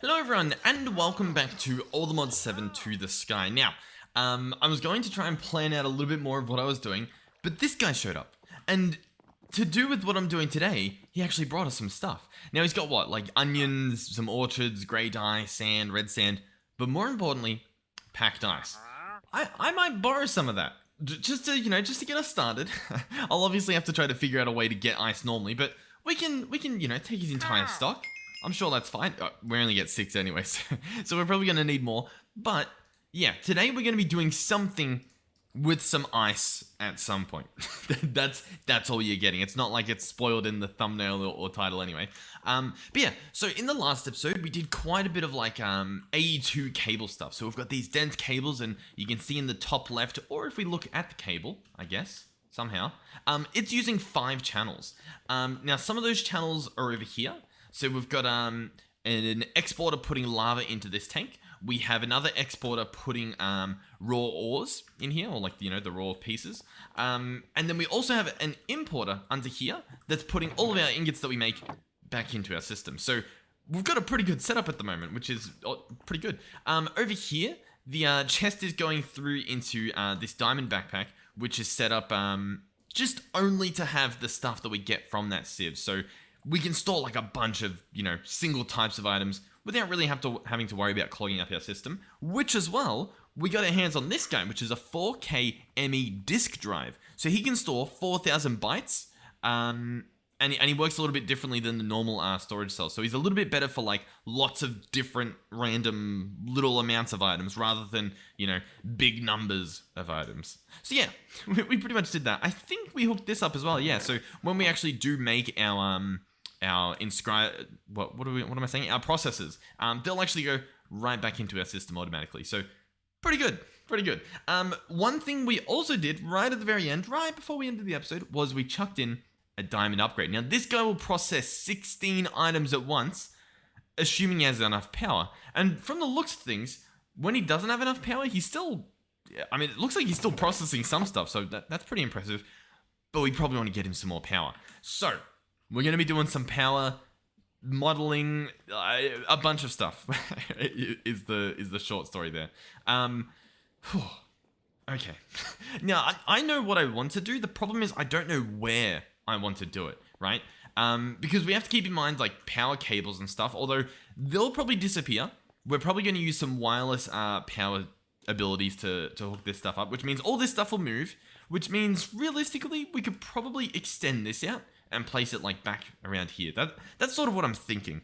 Hello everyone, and welcome back to All the Mods 7 to the Sky. Now, I was going to try and plan out a little bit more of what I was doing, but this guy showed up. And to do with what I'm doing today, he actually brought us some stuff. Now he's got what, like onions, some orchards, grey dye, sand, red sand, but more importantly, packed ice. I might borrow some of that. Just to get us started. I'll obviously have to try to figure out a way to get ice normally, but we can, take his entire stock. I'm sure that's fine. We only get 6 anyway, so we're probably going to need more. But yeah, today we're going to be doing something with some ice at some point. that's all you're getting. It's not like it's spoiled in the thumbnail or title anyway. But yeah, so in the last episode, we did quite a bit of like AE2 cable stuff. So we've got these dense cables, and you can see in the top left, or if we look at the cable, I guess, somehow, it's using 5 channels. Now, some of those channels are over here. So we've got an exporter putting lava into this tank. We have another exporter putting raw ores in here, or like, the raw pieces. And then we also have an importer under here that's putting all of our ingots that we make back into our system. So we've got a pretty good setup at the moment, which is pretty good. Over here, the chest is going through into this diamond backpack, which is set up just only to have the stuff that we get from that sieve. So we can store like a bunch of, single types of items without really having to worry about clogging up our system. Which as well, we got our hands on this guy, which is a 4K ME disk drive. So he can store 4,000 bytes, and he works a little bit differently than the normal storage cells. So he's a little bit better for like lots of different random little amounts of items rather than, big numbers of items. So yeah, we pretty much did that. I think we hooked this up as well. Yeah, so when we actually do make our inscribe, what am I saying? Our processors, they'll actually go right back into our system automatically. So pretty good. One thing we also did right at the very end, right before we ended the episode, was we chucked in a diamond upgrade. Now this guy will process 16 items at once, assuming he has enough power. And from the looks of things, when he doesn't have enough power, he's still, it looks like he's still processing some stuff. So that's pretty impressive. But we probably want to get him some more power. So we're going to be doing some power modeling, a bunch of stuff is the short story there. Okay. Now, I know what I want to do. The problem is I don't know where I want to do it, right? Because we have to keep in mind like power cables and stuff, although they'll probably disappear. We're probably going to use some wireless power abilities to hook this stuff up, which means all this stuff will move, which means realistically we could probably extend this out and place it like back around here. That's sort of what I'm thinking.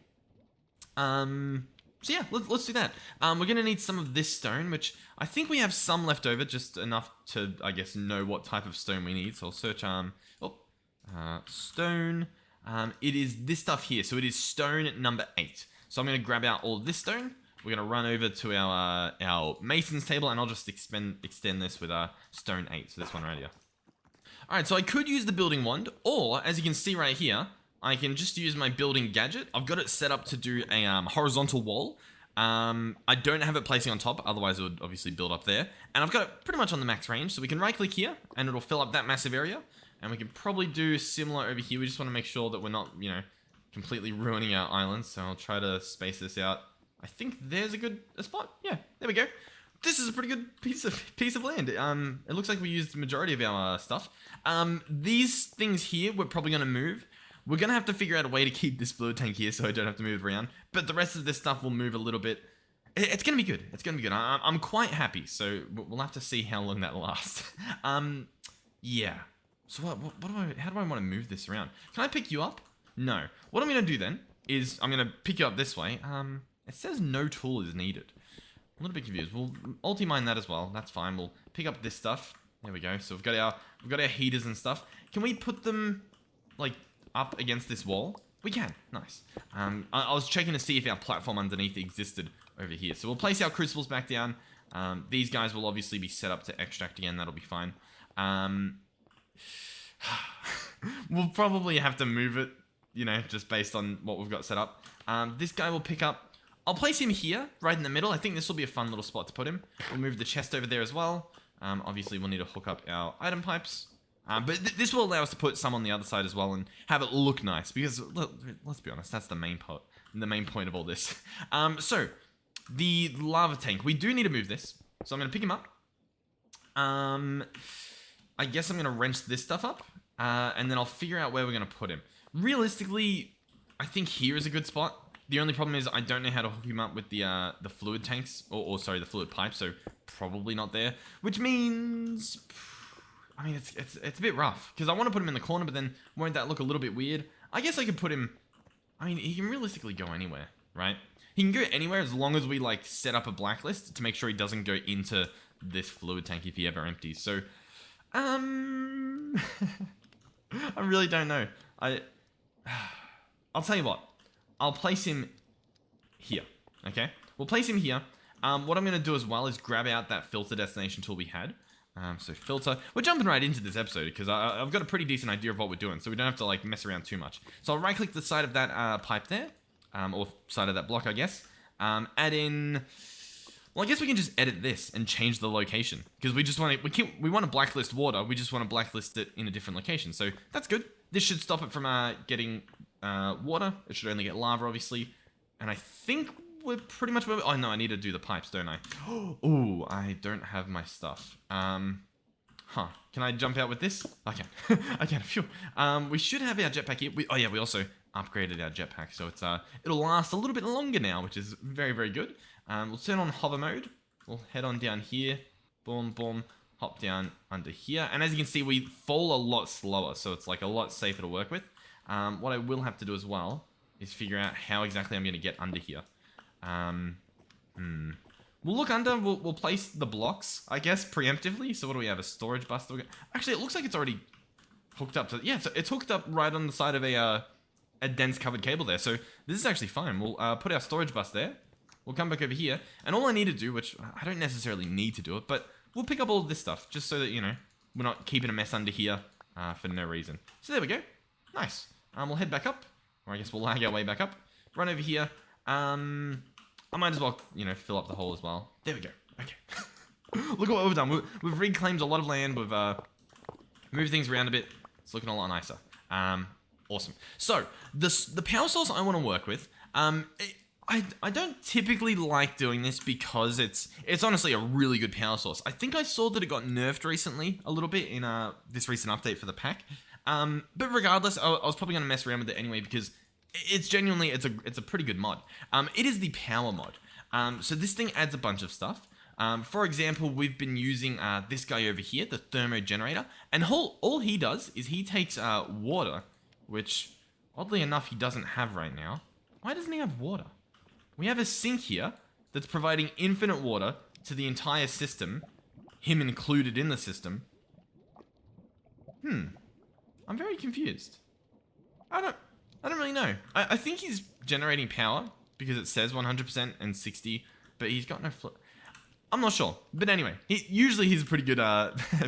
So yeah, let's do that. We're gonna need some of this stone, which I think we have some left over, just enough to, I guess, know what type of stone we need. So I'll search stone. It is this stuff here. So it is stone number 8. So I'm gonna grab out all this stone. We're gonna run over to our mason's table, and I'll just extend this with stone 8. So this one right here. Alright, so I could use the building wand, or, as you can see right here, I can just use my building gadget. I've got it set up to do a horizontal wall. I don't have it placing on top, otherwise it would obviously build up there. And I've got it pretty much on the max range, so we can right-click here, and it'll fill up that massive area. And we can probably do similar over here. We just want to make sure that we're not, completely ruining our island. So I'll try to space this out. I think there's a spot. Yeah, there we go. This is a pretty good piece of land. It looks like we used the majority of our stuff. These things here, we're probably going to move. We're going to have to figure out a way to keep this fluid tank here so I don't have to move around. But the rest of this stuff will move a little bit. It's going to be good. I'm quite happy. So we'll have to see how long that lasts. Yeah. So how do I want to move this around? Can I pick you up? No. What I'm going to do then is I'm going to pick you up this way. It says no tool is needed. A little bit confused. We'll ulti-mine that as well. That's fine. We'll pick up this stuff. There we go. So we've got our heaters and stuff. Can we put them like up against this wall? We can. Nice. I was checking to see if our platform underneath existed over here. So we'll place our crucibles back down. These guys will obviously be set up to extract again. That'll be fine. We'll probably have to move it, just based on what we've got set up. This guy will pick up. I'll place him here, right in the middle. I think this will be a fun little spot to put him. We'll move the chest over there as well. Obviously, we'll need to hook up our item pipes. But this will allow us to put some on the other side as well and have it look nice. Because, let's be honest, that's the main part the main point of all this. So the lava tank, we do need to move this. So I'm going to pick him up. I guess I'm going to wrench this stuff up. And then I'll figure out where we're going to put him. Realistically, I think here is a good spot. The only problem is I don't know how to hook him up with the fluid tanks, or sorry, the fluid pipe, so probably not there. Which means, I mean, it's a bit rough, because I want to put him in the corner, but then won't that look a little bit weird? I guess I could put him, I mean, he can realistically go anywhere, right? He can go anywhere as long as we, like, set up a blacklist to make sure he doesn't go into this fluid tank if he ever empties. So, I really don't know. I'll tell you what. I'll place him here, okay? We'll place him here. What I'm going to do as well is grab out that filter destination tool we had. So filter. We're jumping right into this episode because I've got a pretty decent idea of what we're doing, so we don't have to like mess around too much. So I'll right-click the side of that pipe there, or side of that block, I guess. Add in. Well, I guess we can just edit this and change the location because we just want to. We want to blacklist water. We just want to blacklist it in a different location. So that's good. This should stop it from getting water. It should only get lava, obviously. And I think we're pretty much where oh no, I need to do the pipes, don't I? Oh, I don't have my stuff. Huh. Can I jump out with this? I can. I can. Phew. We should have our jetpack here. Oh yeah, we also upgraded our jetpack, so it's it'll last a little bit longer now, which is very, very good. We'll turn on hover mode. We'll head on down here. Boom, boom. Hop down under here. And as you can see, we fall a lot slower, so it's like a lot safer to work with. What I will have to do as well is figure out how exactly I'm going to get under here. We'll look under, we'll place the blocks, I guess, preemptively. So what do we have? A storage bus? Actually, it looks like it's already hooked up to, yeah, so it's hooked up right on the side of a dense covered cable there. So this is actually fine. We'll put our storage bus there. We'll come back over here. And all I need to do, which I don't necessarily need to do it, but we'll pick up all of this stuff just so that, you know, we're not keeping a mess under here for no reason. So there we go. Nice. We'll head back up, or I guess we'll lag our way back up. Run over here. I might as well, you know, fill up the hole as well. There we go. Okay. Look at what we've done. We've reclaimed a lot of land. We've moved things around a bit. It's looking a lot nicer. Awesome. So, the power source I want to work with, I don't typically like doing this because it's honestly a really good power source. I think I saw that it got nerfed recently a little bit in this recent update for the pack. But regardless, I was probably going to mess around with it anyway because it's genuinely, it's a pretty good mod. It is the power mod. So this thing adds a bunch of stuff. For example, we've been using this guy over here, the thermo generator, and all he does is he takes water, which oddly enough he doesn't have right now. Why doesn't he have water? We have a sink here that's providing infinite water to the entire system, him included in the system. I'm very confused. I don't really know. I think he's generating power because it says 100% and 60, but he's got no I'm not sure. But anyway, usually he's a pretty good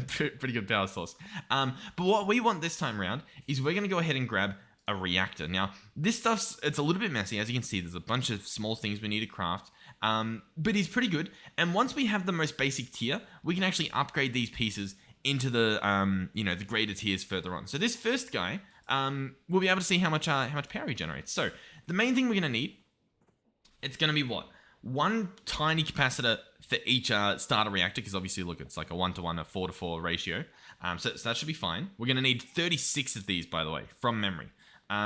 pretty good power source. But what we want this time around is we're going to go ahead and grab a reactor. Now, this it's a little bit messy. As you can see, there's a bunch of small things we need to craft. But he's pretty good. And once we have the most basic tier, we can actually upgrade these pieces into the you know, the greater tiers further on. So this first guy, we'll be able to see how much power he generates. So the main thing we're going to need, it's going to be what? One tiny capacitor for each starter reactor, because obviously, look, it's like a 1-to-1, a 4-to-4 ratio. So that should be fine. We're going to need 36 of these, by the way, from memory.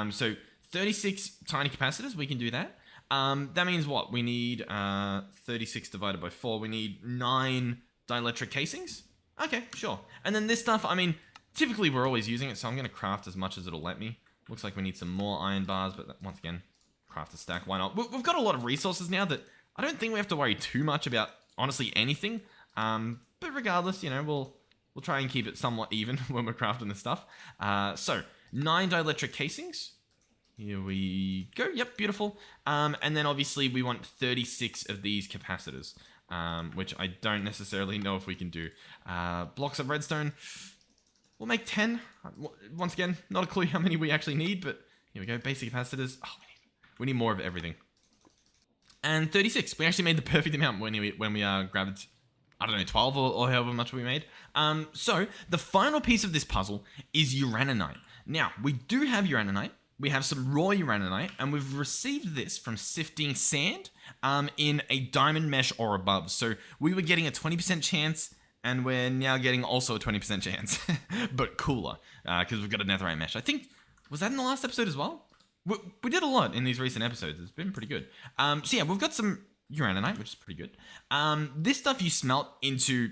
So 36 tiny capacitors, we can do that. That means what? We need 36 divided by 4. We need 9 dielectric casings. Okay, sure. And then this stuff, I mean, typically we're always using it, so I'm going to craft as much as it'll let me. Looks like we need some more iron bars, but once again, craft a stack. Why not? We've got a lot of resources now that I don't think we have to worry too much about, honestly, anything. But regardless, you know, we'll try and keep it somewhat even when we're crafting this stuff. So 9 dielectric casings. Here we go. Yep, beautiful. And then obviously we want 36 of these capacitors, which I don't necessarily know if we can do. Blocks of redstone. We'll make 10. Once again, not a clue how many we actually need, but here we go. Basic capacitors. Oh, we need more of everything. And 36. We actually made the perfect amount when we grabbed, I don't know, 12 or however much we made. So the final piece of this puzzle is uraninite. Now, we do have uraninite. we have some raw uraninite, and we've received this from sifting sand in a diamond mesh or above. So we were getting a 20% chance, and we're now getting also a 20% chance, but cooler, because we've got a netherite mesh. I think, was that in the last episode as well? We did a lot in these recent episodes. It's been pretty good. So yeah, we've got some uraninite, which is pretty good. This stuff you smelt into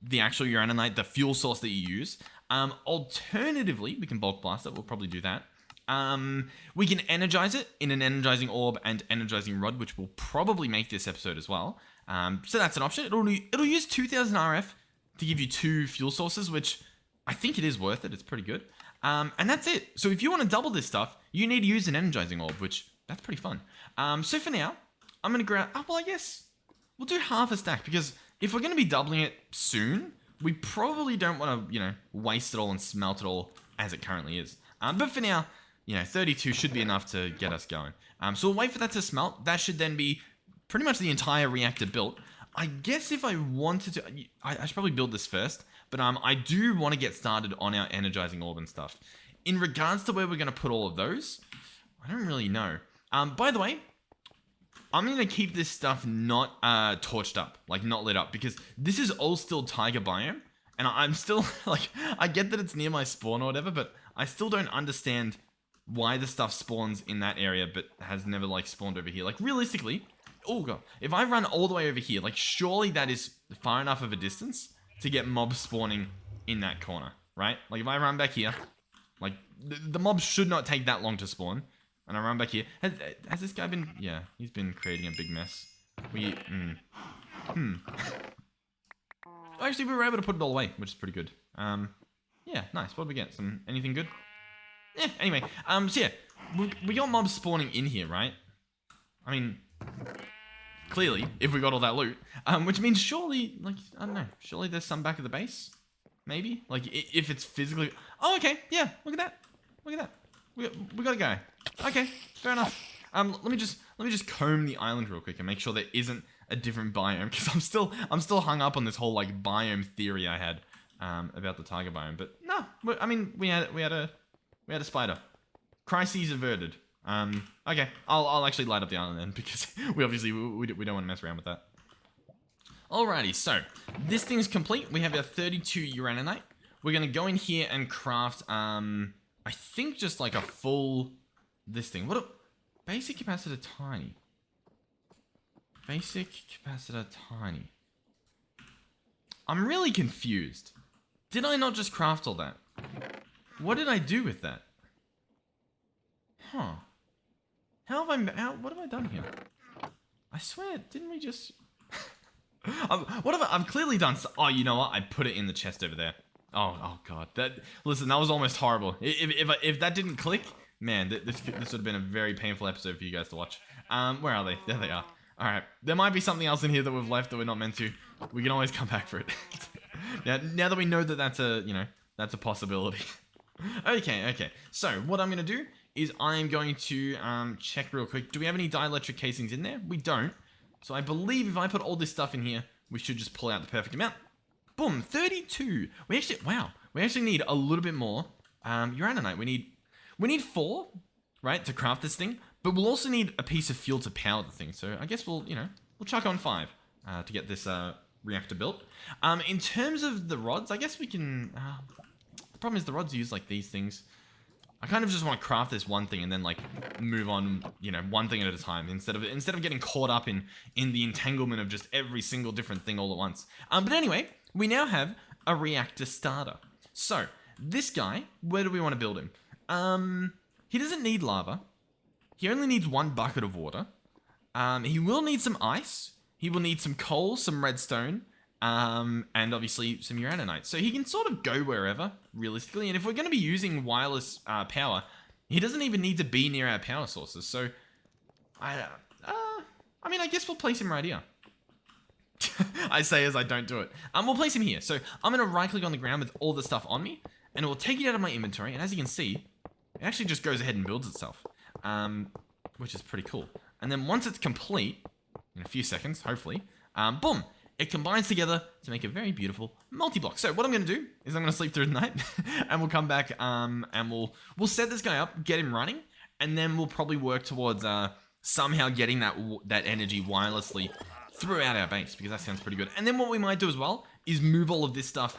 the actual uraninite, the fuel source that you use. Alternatively, we can bulk blast it. We'll probably do that. We can energize it in an energizing orb and energizing rod, which will probably make this episode as well. So that's an option. It'll use 2000 RF to give you 2 fuel sources, which I think it is worth it. It's pretty good. And that's it. So if you want to double this stuff, you need to use an energizing orb, which that's pretty fun. So for now, I'm going to grab... Oh, well, I guess we'll do half a stack, because if we're going to be doubling it soon, we probably don't want to, waste it all and smelt it all as it currently is. But for now, 32 should be enough to get us going. So we'll wait for that to smelt. That should then be pretty much the entire reactor built. I guess if I wanted to... I should probably build this first, but I do want to get started on our energizing orb and stuff. In regards to where we're going to put all of those, I don't really know. By the way, I'm going to keep this stuff not torched up, like not lit up, because this is all still taiga biome, and I'm still, I get that it's near my spawn or whatever, but I still don't understand why the stuff spawns in that area, but has never, spawned over here. Realistically, oh god, if I run all the way over here, surely that is far enough of a distance to get mobs spawning in that corner, right? If I run back here, the mobs should not take that long to spawn. And I run back here. Has this guy been... Yeah, he's been creating a big mess. Actually, we were able to put it all away, which is pretty good. Yeah, nice. What did we get? Anything good? Yeah, anyway. So yeah, we got mobs spawning in here, right? I mean, clearly, if we got all that loot. Which means surely, I don't know. Surely there's some back at the base? Maybe? If it's physically... Oh, okay. Yeah, look at that. Look at that. We got a guy. Okay, fair enough. Let me just comb the island real quick and make sure there isn't a different biome, because I'm still hung up on this whole biome theory I had about the tiger biome. But no, I mean we had a spider. Crises averted. Okay, I'll actually light up the island then, because we obviously we don't want to mess around with that. Alrighty, so this thing's complete. We have our 32 uraninite. We're gonna go in here and craft I think just a full this thing. Basic capacitor tiny. Basic capacitor tiny. I'm really confused. Did I not just craft all that? What did I do with that? Huh. What have I done here? I swear, didn't we just... I've clearly done... Oh, you know what? I put it in the chest over there. Oh god. Listen, that was almost horrible. If that didn't click, man, this would have been a very painful episode for you guys to watch. Where are they? There they are. All right. There might be something else in here that we've left that we're not meant to. We can always come back for it. now that we know that that's a possibility. Okay. So what I'm gonna do is I'm going to check real quick. Do we have any dielectric casings in there? We don't. So I believe if I put all this stuff in here, we should just pull out the perfect amount. Boom, 32. We actually need a little bit more uraninite. We need 4, right, to craft this thing, but we'll also need a piece of fuel to power the thing. So I guess we'll chuck on 5 to get this reactor built. In terms of the rods, I guess we can... the problem is the rods use these things. I kind of just want to craft this one thing and then move on, one thing at a time instead of getting caught up in the entanglement of just every single different thing all at once. But anyway, we now have a reactor starter. So this guy, where do we want to build him? He doesn't need lava. He only needs 1 bucket of water. He will need some ice. He will need some coal, some redstone, and obviously some uraninite. So he can sort of go wherever, realistically. And if we're going to be using wireless power, he doesn't even need to be near our power sources. So, I mean, I guess we'll place him right here. I say as I don't do it. We'll place him here. So I'm going to right click on the ground with all the stuff on me, and it will take it out of my inventory. And as you can see, it actually just goes ahead and builds itself, which is pretty cool. And then once it's complete, in a few seconds, hopefully, boom, it combines together to make a very beautiful multi-block. So what I'm going to do is I'm going to sleep through the night, and we'll come back, and we'll set this guy up, get him running, and then we'll probably work towards somehow getting that energy wirelessly throughout our base, because that sounds pretty good. And then what we might do as well is move all of this stuff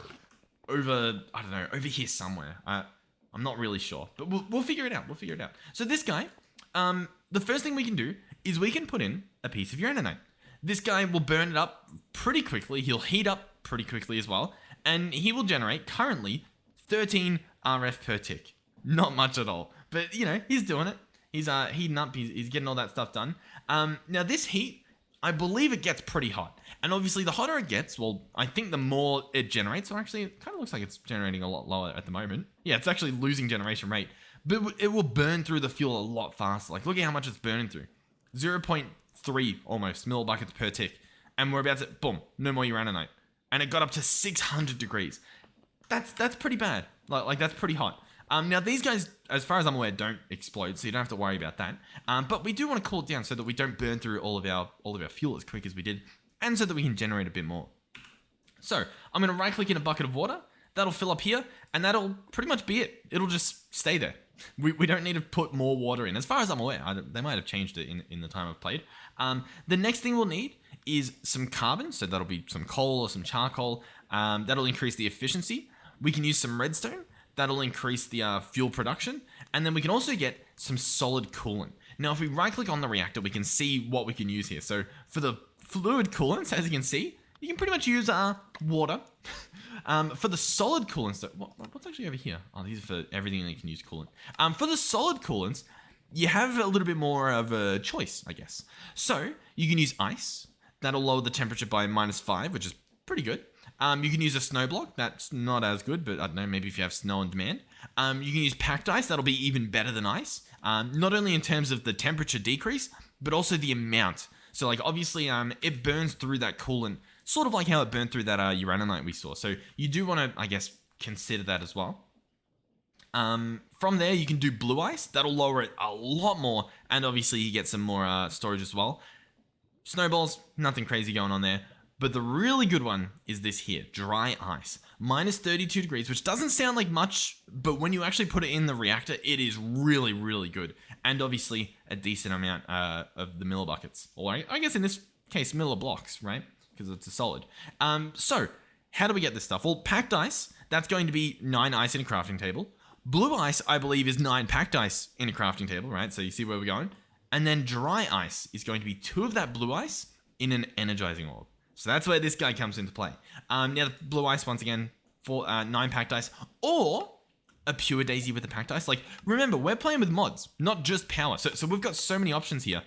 over, I don't know, over here somewhere. I'm not really sure, but we'll figure it out. We'll figure it out. So this guy, the first thing we can do is we can put in a piece of uraninite. This guy will burn it up pretty quickly. He'll heat up pretty quickly as well, and he will generate currently 13 RF per tick. Not much at all, but you know, he's doing it. He's heating up. He's getting all that stuff done. Now this heat, I believe it gets pretty hot. And obviously the hotter it gets, well, I think the more it generates. So actually it kind of looks like it's generating a lot lower at the moment. Yeah, it's actually losing generation rate. But it will burn through the fuel a lot faster. Like, look at how much it's burning through. 0.3 almost millibuckets per tick. And we're about to, boom, no more uraninite. And it got up to 600 degrees. That's pretty bad. Like that's pretty hot. Now these guys, as far as I'm aware, don't explode, so you don't have to worry about that. But we do want to cool it down so that we don't burn through all of our fuel as quick as we did, and so that we can generate a bit more. So I'm going to right click in a bucket of water. That'll fill up here, and that'll pretty much be it. It'll just stay there. We don't need to put more water in. As far as I'm aware, they might have changed it in the time I've played. The next thing we'll need is some carbon, so that'll be some coal or some charcoal. That'll increase the efficiency. We can use some redstone. That'll increase the fuel production. And then we can also get some solid coolant. Now, if we right click on the reactor, we can see what we can use here. So for the fluid coolants, as you can see, you can pretty much use water. For the solid coolants, what's actually over here? Oh, these are for everything that you can use coolant. For the solid coolants, you have a little bit more of a choice, I guess. So you can use ice. That'll lower the temperature by -5, which is pretty good. You can use a snow block. That's not as good, but I don't know, maybe if you have snow on demand. You can use packed ice. That'll be even better than ice. Not only in terms of the temperature decrease, but also the amount. So like obviously it burns through that coolant, sort of like how it burned through that uraninite we saw. So you do want to, I guess, consider that as well. From there, you can do blue ice. That'll lower it a lot more. And obviously you get some more storage as well. Snowballs, nothing crazy going on there. But the really good one is this here, dry ice. -32 degrees, which doesn't sound like much, but when you actually put it in the reactor, it is really, really good. And obviously a decent amount of the millibuckets. Or I guess in this case, milliblocks, right? Because it's a solid. So how do we get this stuff? Well, packed ice, that's going to be 9 ice in a crafting table. Blue ice, I believe, is 9 packed ice in a crafting table, right? So you see where we're going. And then dry ice is going to be 2 of that blue ice in an energizing orb. So that's where this guy comes into play. Now, the blue ice, once again, for 9 packed ice, or a pure daisy with the packed ice. Like, remember, we're playing with mods, not just power. So we've got so many options here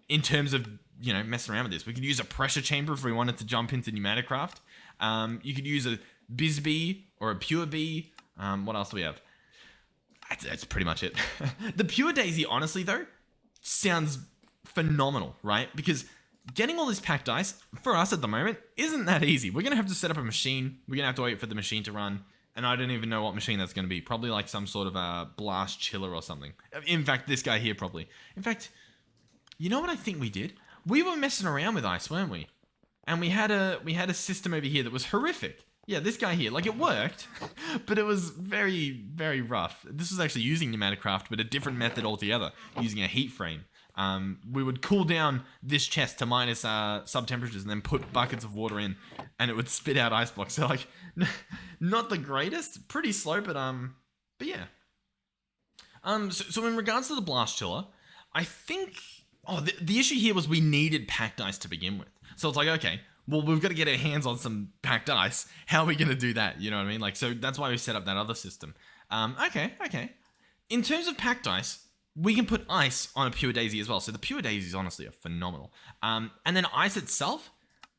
in terms of, you know, messing around with this. We could use a pressure chamber if we wanted to jump into Pneumaticraft. You could use a Bizbee or a pure bee. What else do we have? That's pretty much it. The pure daisy, honestly, though, sounds phenomenal, right? Because getting all this packed ice, for us at the moment, isn't that easy. We're going to have to set up a machine. We're going to have to wait for the machine to run. And I don't even know what machine that's going to be. Probably like some sort of a blast chiller or something. In fact, this guy here probably. In fact, you know what I think we did? We were messing around with ice, weren't we? And we had a system over here that was horrific. Yeah, this guy here. Like, it worked, but it was very, very rough. This was actually using Pneumaticraft, but a different method altogether, using a heat frame. We would cool down this chest to minus sub temperatures and then put buckets of water in, and it would spit out ice blocks. So like, not the greatest, pretty slow, but yeah. So in regards to the blast chiller, I think the issue here was we needed packed ice to begin with. So it's like, okay, well, we've got to get our hands on some packed ice. How are we going to do that? You know what I mean? Like, so that's why we set up that other system. Okay. In terms of packed ice, we can put ice on a pure daisy as well. So the pure daisies honestly are phenomenal. And then ice itself,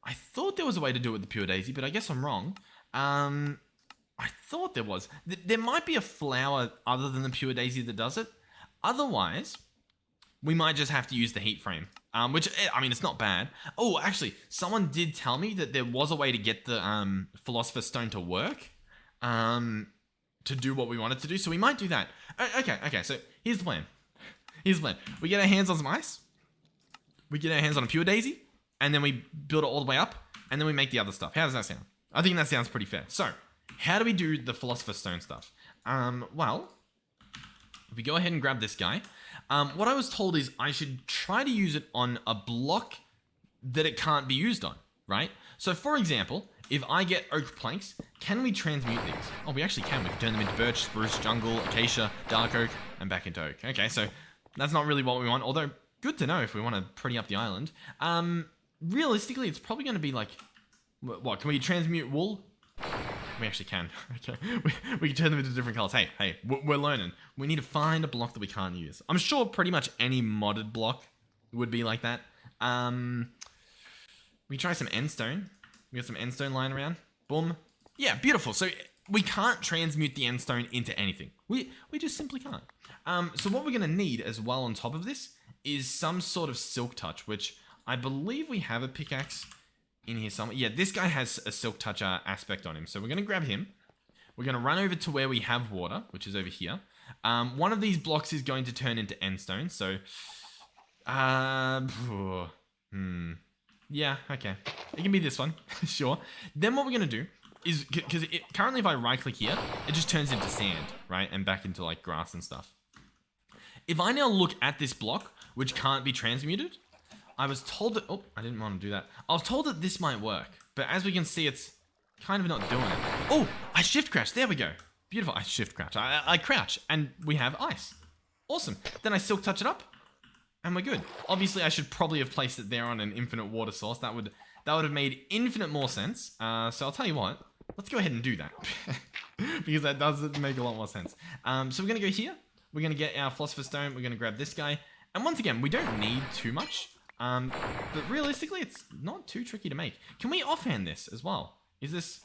I thought there was a way to do it with the pure daisy, but I guess I'm wrong. I thought there was. There might be a flower other than the pure daisy that does it. Otherwise, we might just have to use the heat frame, which, I mean, it's not bad. Oh, actually, someone did tell me that there was a way to get the Philosopher's Stone to work, to do what we wanted to do. So we might do that. Okay, so here's the plan. We get our hands on some ice. We get our hands on a pure daisy. And then we build it all the way up. And then we make the other stuff. How does that sound? I think that sounds pretty fair. So, how do we do the Philosopher's Stone stuff? Well, if we go ahead and grab this guy. What I was told is I should try to use it on a block that it can't be used on, right? So for example, if I get oak planks, can we transmute these? Oh, we actually can. We can turn them into birch, spruce, jungle, acacia, dark oak, and back into oak. Okay, so that's not really what we want, although good to know if we want to pretty up the island. Realistically, it's probably going to be like, what, can we transmute wool? We actually can. Okay, we can turn them into different colors. Hey, we're learning. We need to find a block that we can't use. I'm sure pretty much any modded block would be like that. We try some end stone. We got some end stone lying around. Boom. Yeah, beautiful. So we can't transmute the end stone into anything. We just simply can't. So what we're going to need as well on top of this is some sort of silk touch, which I believe we have a pickaxe in here somewhere. Yeah, this guy has a silk touch aspect on him. So we're going to grab him. We're going to run over to where we have water, which is over here. One of these blocks is going to turn into end stone. So, yeah, okay. It can be this one, sure. Then what we're going to do is, because currently if I right click here, it just turns into sand, right? And back into like grass and stuff. If I now look at this block, which can't be transmuted, I was told that, oh, I didn't want to do that. I was told that this might work, but as we can see, it's kind of not doing it. Oh, I shift crouch, there we go. Beautiful, I shift crouch. I crouch, and we have ice. Awesome. Then I silk touch it up, and we're good. Obviously, I should probably have placed it there on an infinite water source. That would have made infinite more sense. So I'll tell you what, let's go ahead and do that. Because that does make a lot more sense. So we're going to go here. We're going to get our philosopher's stone. We're going to grab this guy. And once again, we don't need too much. But realistically, it's not too tricky to make. Can we offhand this as well? Is this...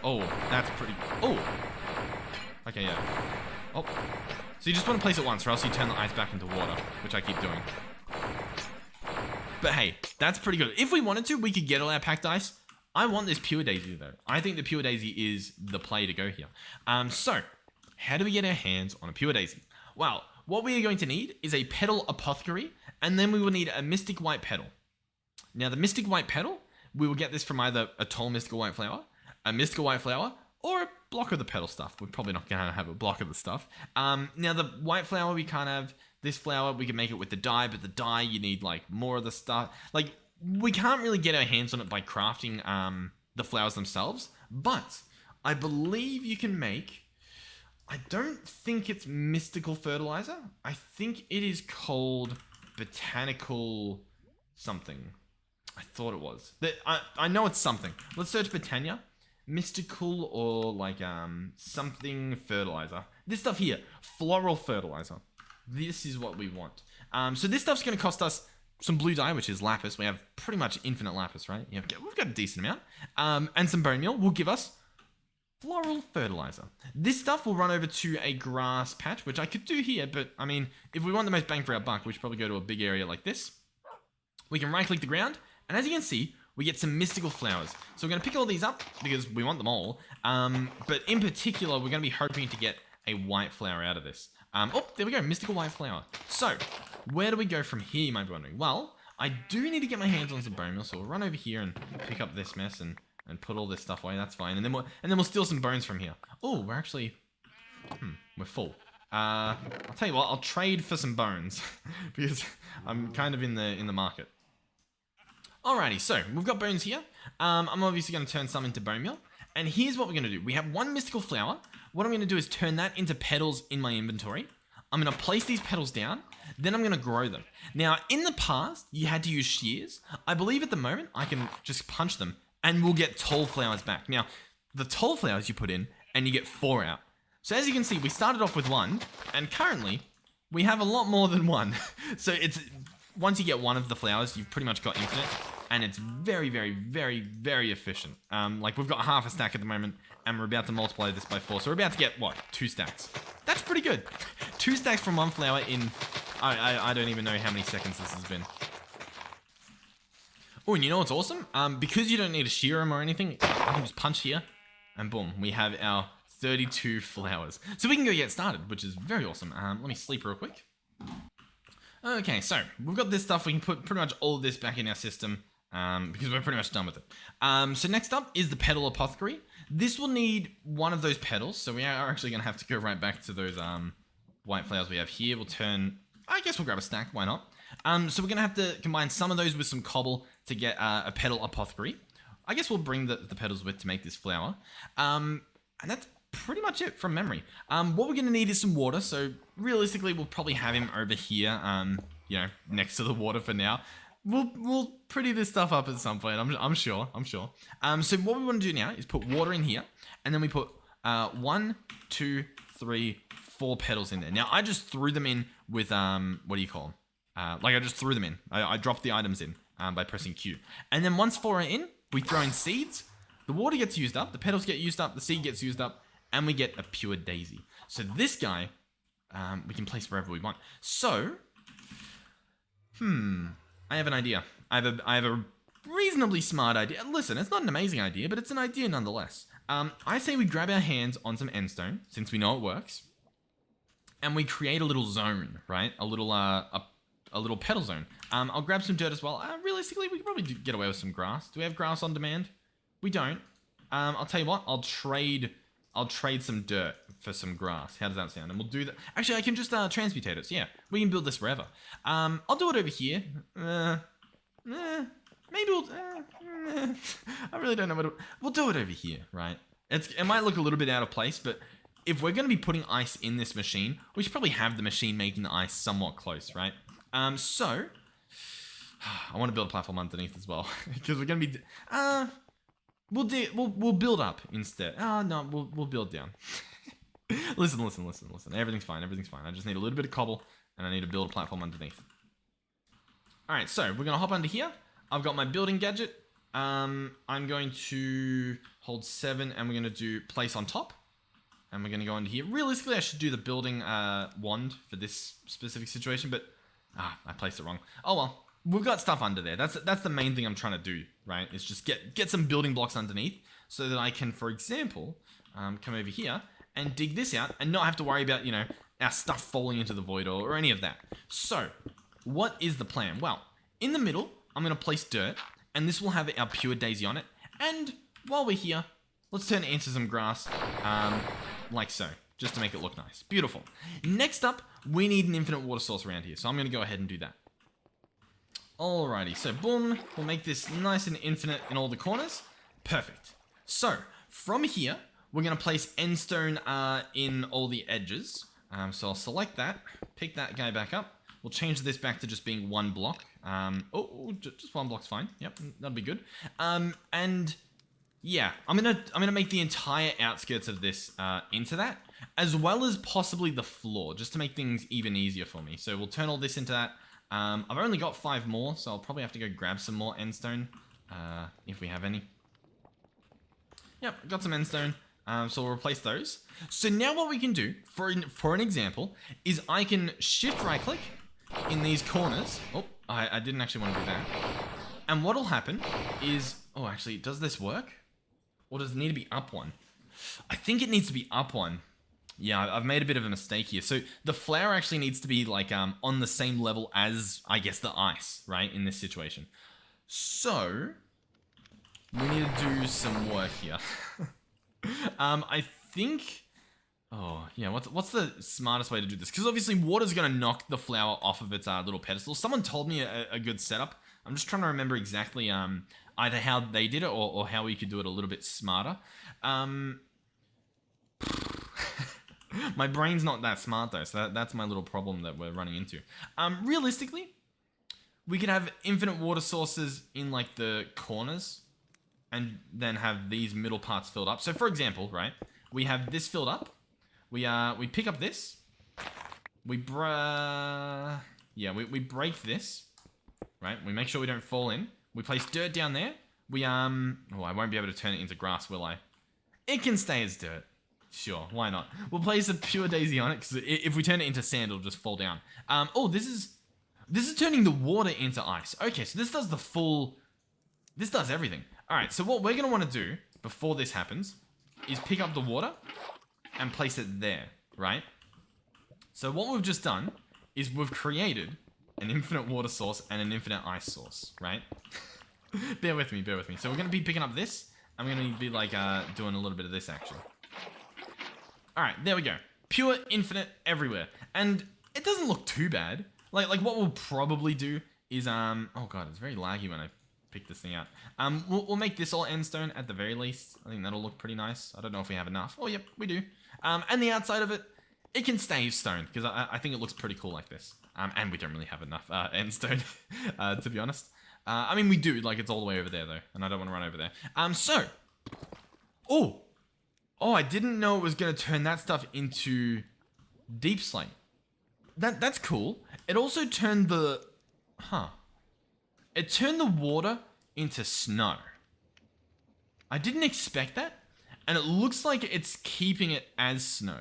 Oh, that's pretty... Oh! Okay, yeah. Oh. So you just want to place it once, or else you turn the ice back into water, which I keep doing. But hey, that's pretty good. If we wanted to, we could get all our packed ice. I want this pure daisy, though. I think the pure daisy is the play to go here. So, how do we get our hands on a pure daisy? Well, what we are going to need is a petal apothecary, and then we will need a mystic white petal. Now, the mystic white petal, we will get this from either a tall mystical white flower, a mystical white flower, or a block of the petal stuff. We're probably not going to have a block of the stuff. Now, the white flower, we can't have. This flower, we can make it with the dye, but the dye, you need, like, more of the stuff. Like, we can't really get our hands on it by crafting the flowers themselves, but I believe you can make... I don't think it's mystical fertilizer. I think it is called botanical something. I thought it was. I know it's something. Let's search Botania. Mystical or like something fertilizer. This stuff here, floral fertilizer. This is what we want. So this stuff's going to cost us some blue dye, which is lapis. We have pretty much infinite lapis, right? Yeah, we've got a decent amount. And some bone meal will give us floral fertilizer. This stuff will run over to a grass patch, which I could do here, but I mean, if we want the most bang for our buck, we should probably go to a big area like this. We can right click the ground, and as you can see, we get some mystical flowers. So we're going to pick all these up because we want them all. But in particular, we're going to be hoping to get a white flower out of this. Oh, there we go, mystical white flower. So, where do we go from here, you might be wondering? Well, I do need to get my hands on some bone meal, so we'll run over here and pick up this mess and put all this stuff away. That's fine. And then we'll steal some bones from here. Oh, we're actually... we're full. I'll tell you what, I'll trade for some bones because I'm kind of in the market. Alrighty, so we've got bones here. I'm obviously going to turn some into bone meal. And here's what we're going to do. We have one mystical flower. What I'm going to do is turn that into petals in my inventory. I'm going to place these petals down. Then I'm going to grow them. Now, in the past, you had to use shears. I believe at the moment, I can just punch them and we'll get tall flowers back. Now, the tall flowers you put in and you get 4 out. So as you can see, we started off with 1 and currently we have a lot more than 1. So it's once you get 1 of the flowers, you've pretty much got infinite. And it's very, very, very, very efficient. Like, we've got half a stack at the moment, and we're about to multiply this by 4. So we're about to get, what, 2 stacks? That's pretty good. 2 stacks from 1 flower in... I don't even know how many seconds this has been. Oh, and you know what's awesome? Because you don't need a shear 'em or anything, I can just punch here, and boom, we have our 32 flowers. So we can go get started, which is very awesome. Let me sleep real quick. Okay, so we've got this stuff. We can put pretty much all of this back in our system. Because we're pretty much done with it. So next up is the petal apothecary. This will need one of those petals, so we are actually going to have to go right back to those white flowers we have here. We'll turn, I guess we'll grab a stack, why not? So we're gonna have to combine some of those with some cobble to get a petal apothecary. I guess we'll bring the petals with to make this flower. And that's pretty much it from memory. What we're gonna need is some water. So realistically, we'll probably have him over here, you know, next to the water for now. We'll pretty this stuff up at some point. I'm sure. So what we want to do now is put water in here, and then we put 1, 2, 3, 4 petals in there. Now I just threw them in with what do you call them? Like I just threw them in. I dropped the items in by pressing Q, and then once 4 are in, we throw in seeds. The water gets used up, the petals get used up, the seed gets used up, and we get a pure daisy. So this guy, we can place wherever we want. So, I have an idea. I have a reasonably smart idea. Listen, it's not an amazing idea, but it's an idea nonetheless. I say we grab our hands on some endstone, since we know it works, and we create a little zone, right? A little petal zone. I'll grab some dirt as well. Realistically, we could probably get away with some grass. Do we have grass on demand? We don't. I'll tell you what. I'll trade some dirt for some grass. How does that sound? And we'll do that. Actually, I can just transmutate it. So yeah, we can build this wherever. I'll do it over here. Maybe we'll... I really don't know we'll do it over here, right? It might look a little bit out of place, but if we're going to be putting ice in this machine, we should probably have the machine making the ice somewhat close, right? So... I want to build a platform underneath as well. Because we're going to be... We'll build up instead. No, we'll build down. Listen. Everything's fine. I just need a little bit of cobble, and I need to build a platform underneath. Alright, so we're going to hop under here. I've got my building gadget. I'm going to hold 7, and we're going to do place on top. And we're going to go into here. Realistically, I should do the building wand for this specific situation, but I placed it wrong. Oh well. We've got stuff under there. That's the main thing I'm trying to do, right? Is just get some building blocks underneath so that I can, for example, come over here and dig this out and not have to worry about, you know, our stuff falling into the void or any of that. So, what is the plan? Well, in the middle, I'm going to place dirt, and this will have our pure daisy on it. And while we're here, let's turn it into some grass, like so, just to make it look nice. Beautiful. Next up, we need an infinite water source around here, so I'm going to go ahead and do that. Alrighty, so boom, we'll make this nice and infinite in all the corners. Perfect. So, from here, we're going to place endstone in all the edges. So I'll select that, pick that guy back up. We'll change this back to just being 1 block. Just 1 block's fine. Yep, that'll be good. And yeah, I'm gonna make the entire outskirts of this into that, as well as possibly the floor, just to make things even easier for me. So we'll turn all this into that. I've only got 5 more, so I'll probably have to go grab some more endstone, if we have any. Yep, got some endstone, so we'll replace those. So now what we can do, for an example, is I can shift right click in these corners. Oh, I didn't actually want to do that. And what'll happen is, oh, actually, does this work? Or does it need to be up 1? I think it needs to be up 1. Yeah, I've made a bit of a mistake here. So the flower actually needs to be like on the same level as, I guess, the ice, right, in this situation. So we need to do some work here. I think... Oh, yeah, what's the smartest way to do this? Because obviously water's going to knock the flower off of its little pedestal. Someone told me a good setup. I'm just trying to remember exactly either how they did it or how we could do it a little bit smarter. My brain's not that smart though, so that's my little problem that we're running into. Realistically, we could have infinite water sources in like the corners and then have these middle parts filled up. So for example, right, we have this filled up. We pick up this. We break this, right? We make sure we don't fall in. We place dirt down there. I won't be able to turn it into grass, will I? It can stay as dirt. Sure, why not? We'll place a pure daisy on it, because if we turn it into sand, it'll just fall down. This is turning the water into ice. Okay, so this does everything. Alright, so what we're going to want to do, before this happens, is pick up the water and place it there, right? So what we've just done is we've created an infinite water source and an infinite ice source, right? bear with me. So we're going to be picking up this, and we're going to be like doing a little bit of this action. Alright, there we go. Pure, infinite, everywhere. And it doesn't look too bad. Like what we'll probably do is, oh god, it's very laggy when I pick this thing out. We'll make this all end stone at the very least. I think that'll look pretty nice. I don't know if we have enough. Oh, yep, we do. And the outside of it can stay stone, because I think it looks pretty cool like this. And we don't really have enough end stone, to be honest. I mean, we do, like, it's all the way over there, though, and I don't want to run over there. Oh, I didn't know it was going to turn that stuff into deep slate. That's cool. It also turned it turned the water into snow. I didn't expect that, and it looks like it's keeping it as snow.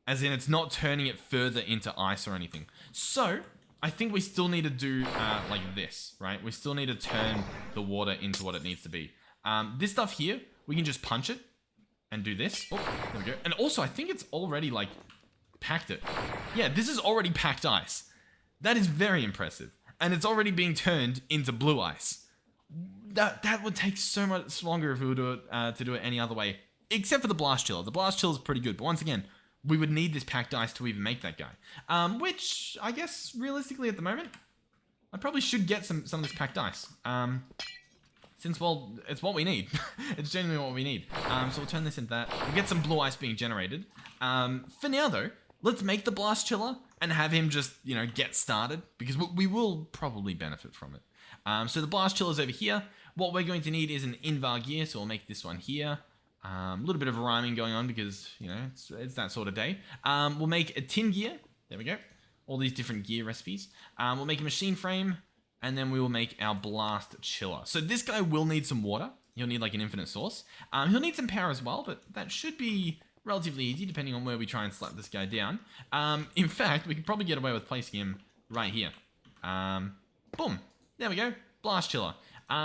As in, it's not turning it further into ice or anything. So, I think we still need to do, like this, right? We still need to turn the water into what it needs to be. This stuff here, we can just punch it and do this. Oh, there we go. And also, I think it's already, like, packed it. Yeah, this is already packed ice. That is very impressive. And it's already being turned into blue ice. That would take so much longer if we were to do it any other way. Except for the blast chiller. The blast chiller is pretty good, but once again, we would need this packed ice to even make that guy. Which, I guess, realistically at the moment, I probably should get some of this packed ice. Since, well, it's what we need. It's genuinely what we need. So we'll turn this into that. We'll get some blue ice being generated. For now, though, let's make the blast chiller and have him just, you know, get started, because we will probably benefit from it. So the blast chiller's over here. What we're going to need is an invar gear, so we'll make this one here. A little bit of rhyming going on because, you know, it's that sort of day. We'll make a tin gear. There we go. All these different gear recipes. We'll make a machine frame, and then we will make our blast chiller. So this guy will need some water. He'll need like an infinite source. He'll need some power as well, but that should be relatively easy depending on where we try and slap this guy down. In fact, we could probably get away with placing him right here. Boom. There we go. Blast chiller.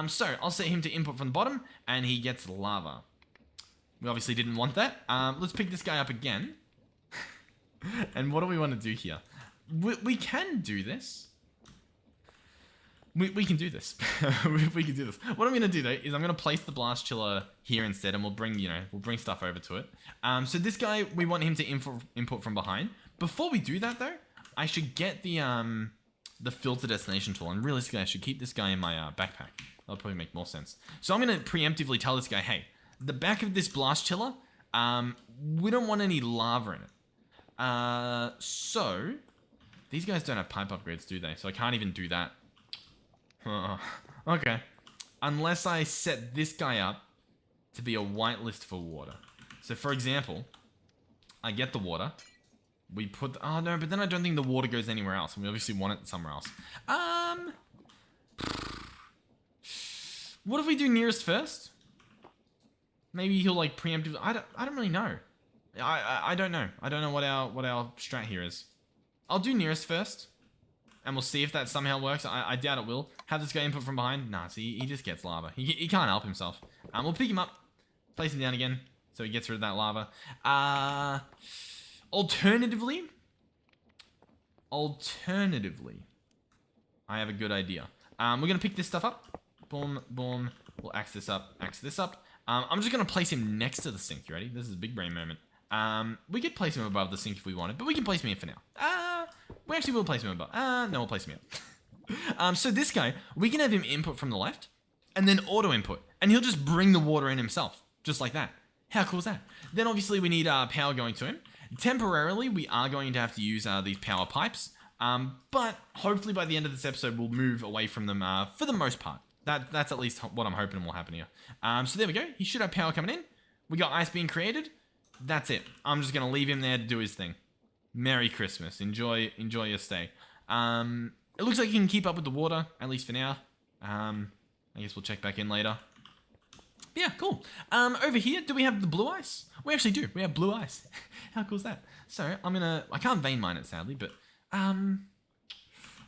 So I'll set him to input from the bottom, and he gets lava. We obviously didn't want that. Let's pick this guy up again. And what do we want to do here? We can do this. We can do this. We can do this. What I'm going to do, though, is I'm going to place the blast chiller here instead, and we'll bring stuff over to it. So this guy, we want him to input from behind. Before we do that, though, I should get the filter destination tool, and realistically, I should keep this guy in my backpack. That'll probably make more sense. So I'm going to preemptively tell this guy, hey, the back of this blast chiller, we don't want any lava in it. So these guys don't have pipe upgrades, do they? So I can't even do that. Okay. Unless I set this guy up to be a whitelist for water. So for example, I get the water. We put... oh no, but then I don't think the water goes anywhere else. And we obviously want it somewhere else. What if we do nearest first? Maybe he'll like preemptively... I don't really know. I don't know. I don't know what our strat here is. I'll do nearest first. And we'll see if that somehow works. I doubt it will. Have this guy input from behind. Nah, see, he just gets lava. He can't help himself. We'll pick him up. Place him down again. So he gets rid of that lava. Alternatively, I have a good idea. We're going to pick this stuff up. Boom, boom. We'll axe this up, axe this up. I'm just going to place him next to the sink. You ready? This is a big brain moment. We could place him above the sink if we wanted, but we can place him here for now. We actually will place him above. No, we'll place him here. So this guy, we can have him input from the left, and then auto input, and he'll just bring the water in himself, just like that. How cool is that? Then obviously we need power going to him. Temporarily, we are going to have to use these power pipes, but hopefully by the end of this episode, we'll move away from them for the most part. That's at least what I'm hoping will happen here. So there we go. He should have power coming in. We got ice being created. That's it. I'm just going to leave him there to do his thing. Merry Christmas. Enjoy your stay. It looks like he can keep up with the water, at least for now. I guess we'll check back in later. Yeah, cool. Over here, do we have the blue ice? We actually do. We have blue ice. How cool is that? So, I can't vein mine it, sadly, but, I'm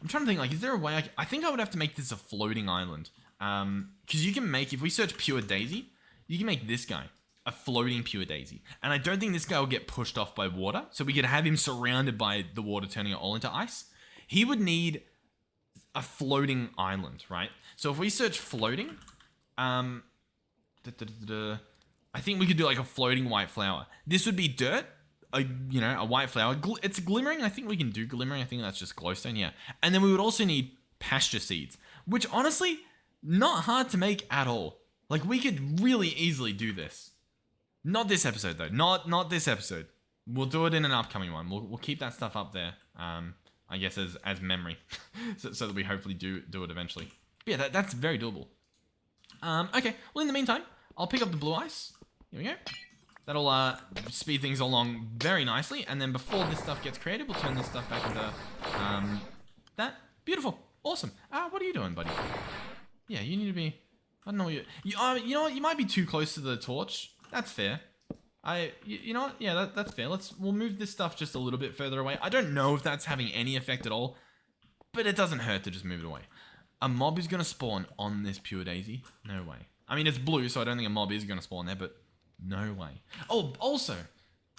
trying to think, like, is there a way I think I would have to make this a floating island. Because you can make, if we search pure daisy, you can make this guy a floating pure daisy. And I don't think this guy will get pushed off by water, so we could have him surrounded by the water, turning it all into ice. He would need a floating island, right? So if we search floating, I think we could do like a floating white flower. This would be dirt, a white flower. It's glimmering. I think we can do glimmering. I think that's just glowstone. Yeah. And then we would also need pasture seeds, which honestly, not hard to make at all. Like we could really easily do this. Not this episode though. Not this episode. We'll do it in an upcoming one. We'll keep that stuff up there. I guess as memory, so that we hopefully do it eventually. But yeah, that's very doable. Okay. Well, in the meantime, I'll pick up the blue ice. Here we go. That'll speed things along very nicely. And then before this stuff gets created, we'll turn this stuff back into that. Beautiful. Awesome. What are you doing, buddy? Yeah, you need to be... I don't know what you know what? You might be too close to the torch. That's fair. You know what? Yeah, that's fair. We'll move this stuff just a little bit further away. I don't know if that's having any effect at all, but it doesn't hurt to just move it away. A mob is going to spawn on this pure daisy? No way. I mean, it's blue, so I don't think a mob is going to spawn there, but no way. Oh, also,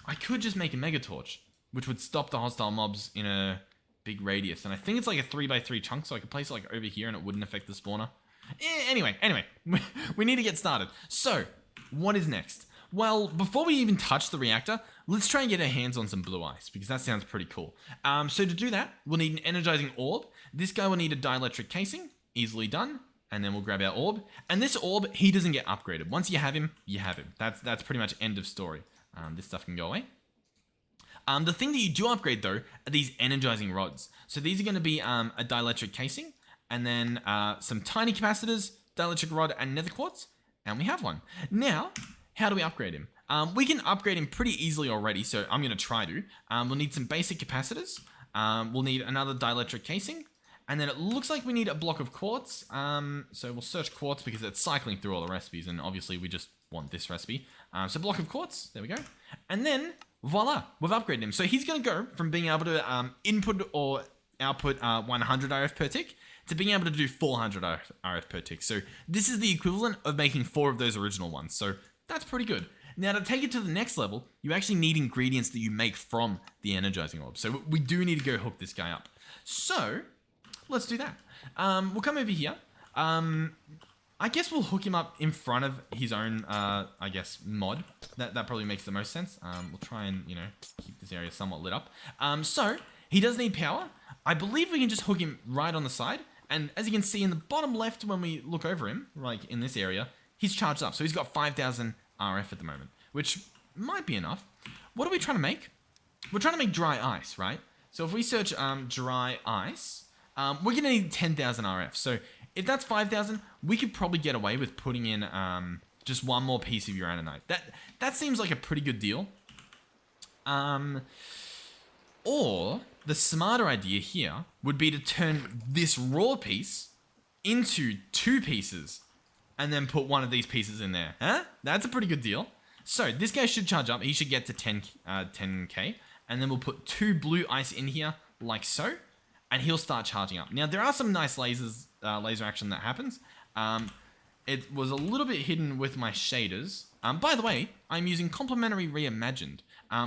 I could just make a mega torch, which would stop the hostile mobs in a big radius. And I think it's like a 3x3 chunk, so I could place it like over here and it wouldn't affect the spawner. Anyway, we need to get started. So, what is next? Well, before we even touch the reactor, let's try and get our hands on some blue ice, because that sounds pretty cool. So to do that, we'll need an energizing orb. This guy will need a dielectric casing, easily done. And then we'll grab our orb. And this orb, he doesn't get upgraded. Once you have him, you have him. That's pretty much end of story. This stuff can go away. The thing that you do upgrade, though, are these energizing rods. So these are going to be a dielectric casing, and then some tiny capacitors, dielectric rod, and nether quartz. And we have one. Now, how do we upgrade him? We can upgrade him pretty easily already, so I'm going to try to. We'll need some basic capacitors. We'll need another dielectric casing. And then it looks like we need a block of quartz. So we'll search quartz because it's cycling through all the recipes. And obviously we just want this recipe. So block of quartz. There we go. And then voila, we've upgraded him. So he's going to go from being able to input or output 100 RF per tick to being able to do 400 RF per tick. So this is the equivalent of making 4 of those original ones. So that's pretty good. Now to take it to the next level, you actually need ingredients that you make from the energizing orb. So we do need to go hook this guy up. So... let's do that. We'll come over here. I guess we'll hook him up in front of his own, I guess, mod. That probably makes the most sense. We'll try and, keep this area somewhat lit up. So, he does need power. I believe we can just hook him right on the side. And as you can see in the bottom left when we look over him, like in this area, he's charged up. So he's got 5,000 RF at the moment, which might be enough. What are we trying to make? We're trying to make dry ice, right? So if we search dry ice... we're going to need 10,000 RF. So if that's 5,000, we could probably get away with putting in just one more piece of uraninite. That seems like a pretty good deal. Or the smarter idea here would be to turn this raw piece into 2 pieces and then put one of these pieces in there. Huh? That's a pretty good deal. So this guy should charge up. He should get to 10k. And then we'll put 2 blue ice in here like so. And he'll start charging up. Now, there are some nice laser action that happens. It was a little bit hidden with my shaders. By the way, I'm using Complementary Reimagined,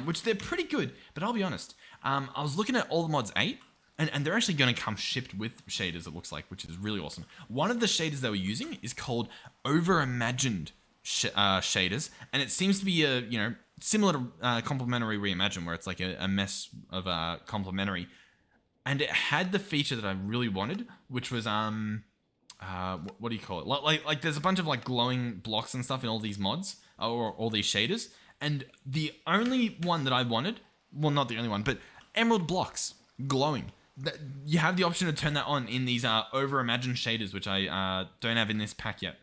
which they're pretty good. But I'll be honest, I was looking at all the mods 8, and they're actually going to come shipped with shaders, it looks like, which is really awesome. One of the shaders they were using is called Over-Imagined shaders, and it seems to be similar to Complementary Reimagined, where it's like a mess of complementary. And it had the feature that I really wanted, which was, what do you call it? Like there's a bunch of like glowing blocks and stuff in all these mods, or all these shaders. And the only one that I wanted, well, not the only one, but emerald blocks, glowing. You have the option to turn that on in these over-imagined shaders, which I don't have in this pack yet.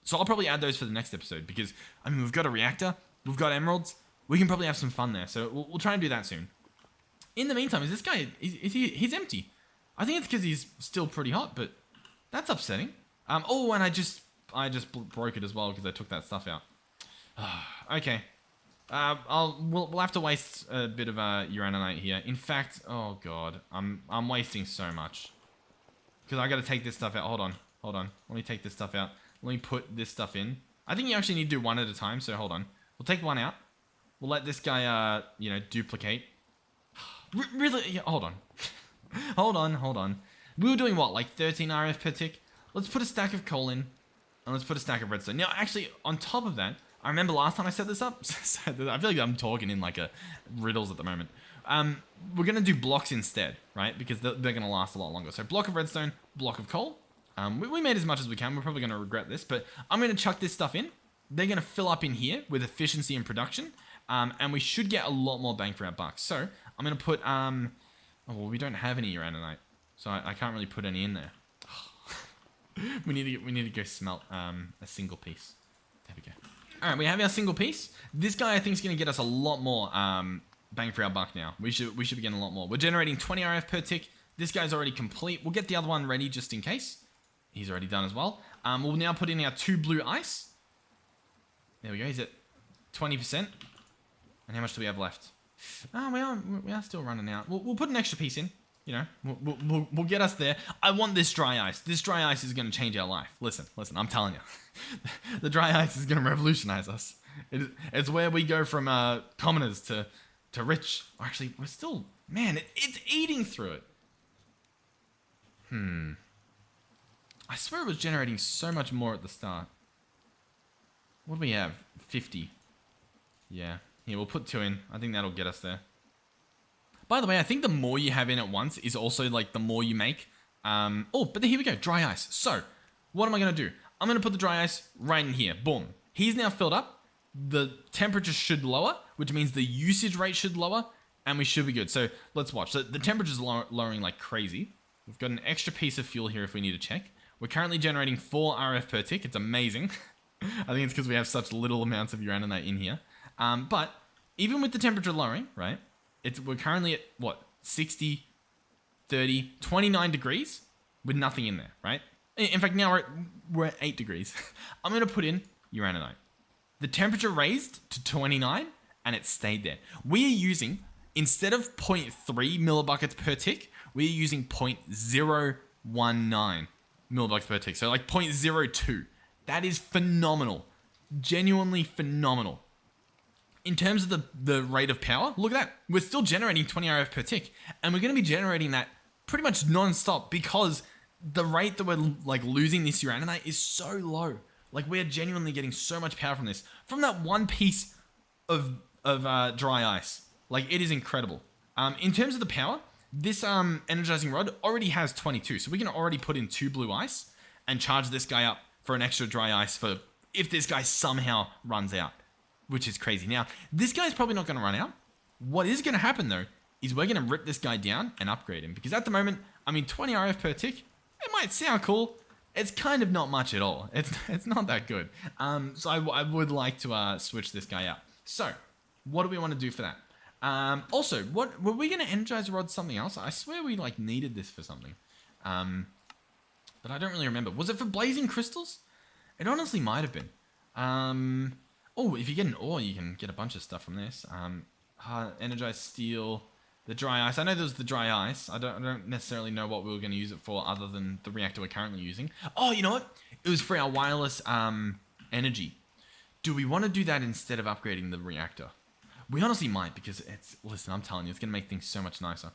So I'll probably add those for the next episode, because, I mean, we've got a reactor, we've got emeralds, we can probably have some fun there. So we'll try and do that soon. In the meantime, is this guy, he's empty. I think it's because he's still pretty hot, but that's upsetting. Oh, and I just broke it as well because I took that stuff out. Okay. We'll have to waste a bit of uraninite here. In fact, oh god, I'm wasting so much. Because I got to take this stuff out. Hold on. Let me take this stuff out. Let me put this stuff in. I think you actually need to do one at a time, so hold on. We'll take one out. We'll let this guy, duplicate. Really? Yeah, hold on. hold on. We were doing what, like 13 RF per tick? Let's put a stack of coal in, and let's put a stack of redstone. Now, actually, on top of that, I remember last time I set this up, so I feel like I'm talking in like a riddles at the moment. We're going to do blocks instead, right? Because they're going to last a lot longer. So block of redstone, block of coal. We made as much as we can. We're probably going to regret this, but I'm going to chuck this stuff in. They're going to fill up in here with efficiency and production. And we should get a lot more bang for our buck. So I'm going to put, oh, well, we don't have any uraninite, so I can't really put any in there. we need to go smelt a single piece. There we go. All right, we have our single piece. This guy I think is going to get us a lot more bang for our buck now. We should be getting a lot more. We're generating 20 RF per tick. This guy's already complete. We'll get the other one ready just in case. He's already done as well. We'll now put in our 2 blue ice. There we go. He's at 20%. And how much do we have left? Oh, we are still running out. We'll put an extra piece in. You know, we'll get us there. I want this dry ice. This dry ice is going to change our life. Listen, I'm telling you. The dry ice is going to revolutionize us. It's where we go from commoners to rich. Actually, we're still... Man, it's eating through it. I swear it was generating so much more at the start. What do we have? 50. Yeah. Here, we'll put 2 in. I think that'll get us there. By the way, I think the more you have in at once is also like the more you make. Oh, but here we go. Dry ice. So, what am I going to do? I'm going to put the dry ice right in here. Boom. He's now filled up. The temperature should lower, which means the usage rate should lower, and we should be good. So, let's watch. So, the temperature's lowering like crazy. We've got an extra piece of fuel here if we need to check. We're currently generating 4 RF per tick. It's amazing. I think it's because we have such little amounts of uraninite in here. But even with the temperature lowering, right? We're currently at, what, 60, 30, 29 degrees with nothing in there, right? In fact, now we're at 8 degrees. I'm going to put in uraninite. The temperature raised to 29 and it stayed there. We are using, instead of 0.3 millibuckets per tick, we are using 0.019 millibuckets per tick. So like 0.02. That is phenomenal. Genuinely phenomenal. In terms of the rate of power, look at that. We're still generating 20 RF per tick. And we're going to be generating that pretty much non-stop because the rate that we're like losing this uraninite is so low. Like we are genuinely getting so much power from this. From that one piece of dry ice. Like it is incredible. In terms of the power, this energizing rod already has 22. So we can already put in 2 blue ice and charge this guy up for an extra dry ice for if this guy somehow runs out. Which is crazy. Now, this guy's probably not going to run out. What is going to happen, though, is we're going to rip this guy down and upgrade him. Because at the moment, 20 RF per tick, it might sound cool. It's kind of not much at all. It's not that good. So I would like to switch this guy out. So, what do we want to do for that? Also, were we going to energize rod something else? I swear we needed this for something. But I don't really remember. Was it for blazing crystals? It honestly might have been. Oh, if you get an ore, you can get a bunch of stuff from this. Energized steel, the dry ice. I know there was the dry ice. I don't necessarily know what we were going to use it for other than the reactor we're currently using. Oh, you know what? It was for our wireless energy. Do we want to do that instead of upgrading the reactor? We honestly might because listen, I'm telling you, it's going to make things so much nicer.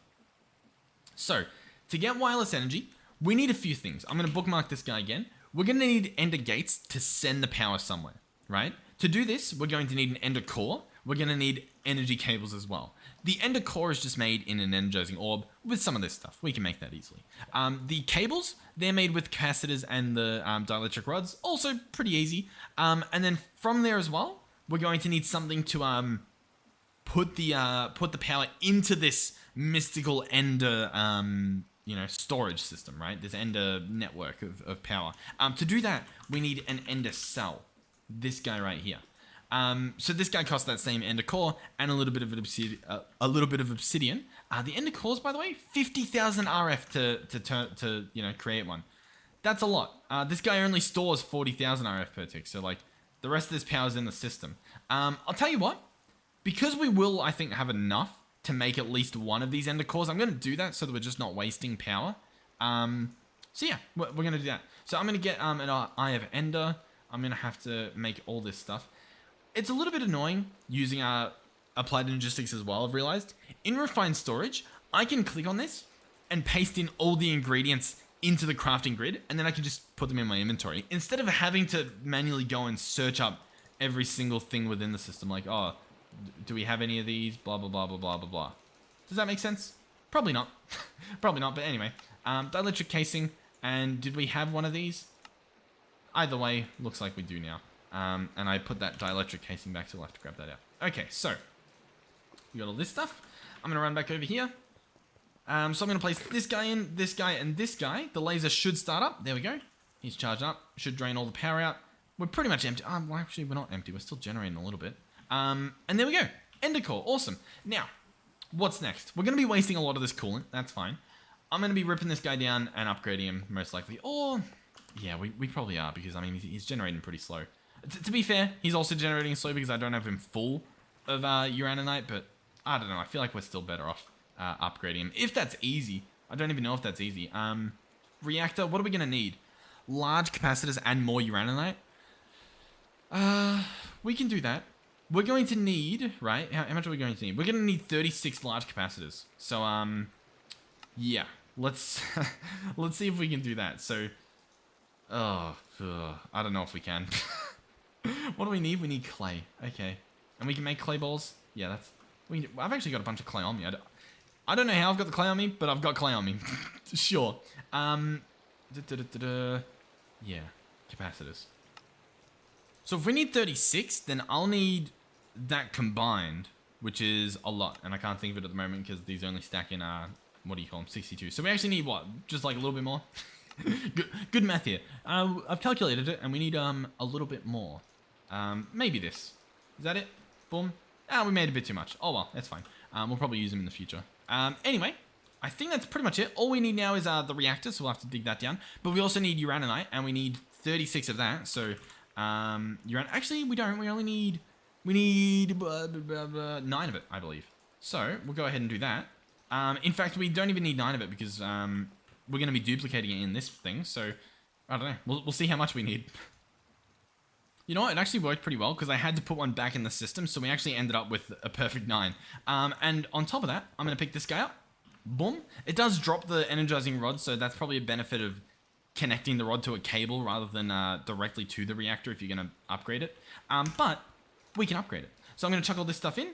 So, to get wireless energy, we need a few things. I'm going to bookmark this guy again. We're going to need ender gates to send the power somewhere, right? To do this, we're going to need an ender core. We're going to need energy cables as well. The ender core is just made in an energizing orb with some of this stuff. We can make that easily. The cables, they're made with capacitors and the dielectric rods. Also pretty easy. And then from there as well, we're going to need something to put the power into this mystical ender storage system, right? This ender network of power. To do that, we need an ender cell. This guy right here. So this guy costs that same ender core and a little bit of obsidian. The ender cores, by the way, 50,000 RF to create one. That's a lot. This guy only stores 40,000 RF per tick. So the rest of this power is in the system. I'll tell you what, because we will, I think, have enough to make at least one of these ender cores. I'm going to do that so that we're just not wasting power. So yeah, we're going to do that. So I'm going to get an Eye of Ender. I'm going to have to make all this stuff. It's a little bit annoying using Applied Logistics as well, I've realized. In Refined Storage, I can click on this and paste in all the ingredients into the crafting grid, and then I can just put them in my inventory. Instead of having to manually go and search up every single thing within the system. Like, oh, do we have any of these? Blah, blah, blah, blah, blah, blah, blah. Does that make sense? Probably not. Probably not, but anyway. Dielectric casing, and did we have one of these? Either way, looks like we do now. And I put that dielectric casing back, so we'll have to grab that out. Okay, so we got all this stuff. I'm gonna run back over here. So I'm gonna place this guy in, this guy, and this guy. The laser should start up. There we go. He's charging up. Should drain all the power out. We're pretty much empty. Well, actually, we're not empty. We're still generating a little bit. And there we go. Ender core. Awesome. Now, what's next? We're gonna be wasting a lot of this coolant. That's fine. I'm gonna be ripping this guy down and upgrading him, most likely. Or, yeah, we probably are, because, I mean, he's generating pretty slow. To be fair, he's also generating slow because I don't have him full of uraninite, but I don't know. I feel like we're still better off upgrading him. If that's easy. I don't even know if that's easy. Reactor, what are we going to need? Large capacitors and more uraninite? We can do that. We're going to need, right? How much are we going to need? We're going to need 36 large capacitors. So, yeah. Let's see if we can do that. So, I don't know if we can. What do we need? We need clay. Okay. And we can make clay balls? Yeah, that's... I've actually got a bunch of clay on me. I don't know how I've got the clay on me, but I've got clay on me. Sure. Yeah. Capacitors. So if we need 36, then I'll need that combined, which is a lot. And I can't think of it at the moment because these only stack in, what do you call them? 62. So we actually need what? Just like a little bit more? Good math here. I've calculated it, and we need a little bit more. Maybe this. Is that it? Boom. We made a bit too much. Oh well, that's fine. We'll probably use them in the future. Anyway, I think that's pretty much it. All we need now is the reactor, so we'll have to dig that down. But we also need uraninite, and we need 36 of that. So, actually, we don't. We only need... We need 9 of it, I believe. So, we'll go ahead and do that. In fact, we don't even need 9 of it because... we're going to be duplicating it in this thing, so I don't know. We'll see how much we need. You know what? It actually worked pretty well because I had to put one back in the system, so we actually ended up with a perfect 9. And on top of that, I'm going to pick this guy up. Boom. It does drop the energizing rod, so that's probably a benefit of connecting the rod to a cable rather than directly to the reactor if you're going to upgrade it. But we can upgrade it. So I'm going to chuck all this stuff in,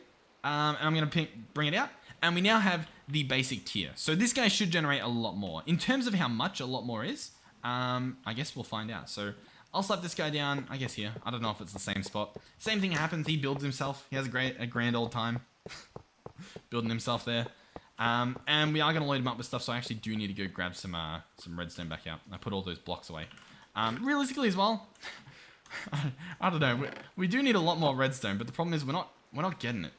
and I'm going to bring it out. And we now have the basic tier. So this guy should generate a lot more. In terms of how much a lot more is, I guess we'll find out. So I'll slap this guy down, I guess here. I don't know if it's the same spot. Same thing happens. He builds himself. He has a grand old time building himself there. And we are going to load him up with stuff. So I actually do need to go grab some redstone back out. I put all those blocks away. Realistically as well, I don't know. We do need a lot more redstone, but the problem is we're not getting it.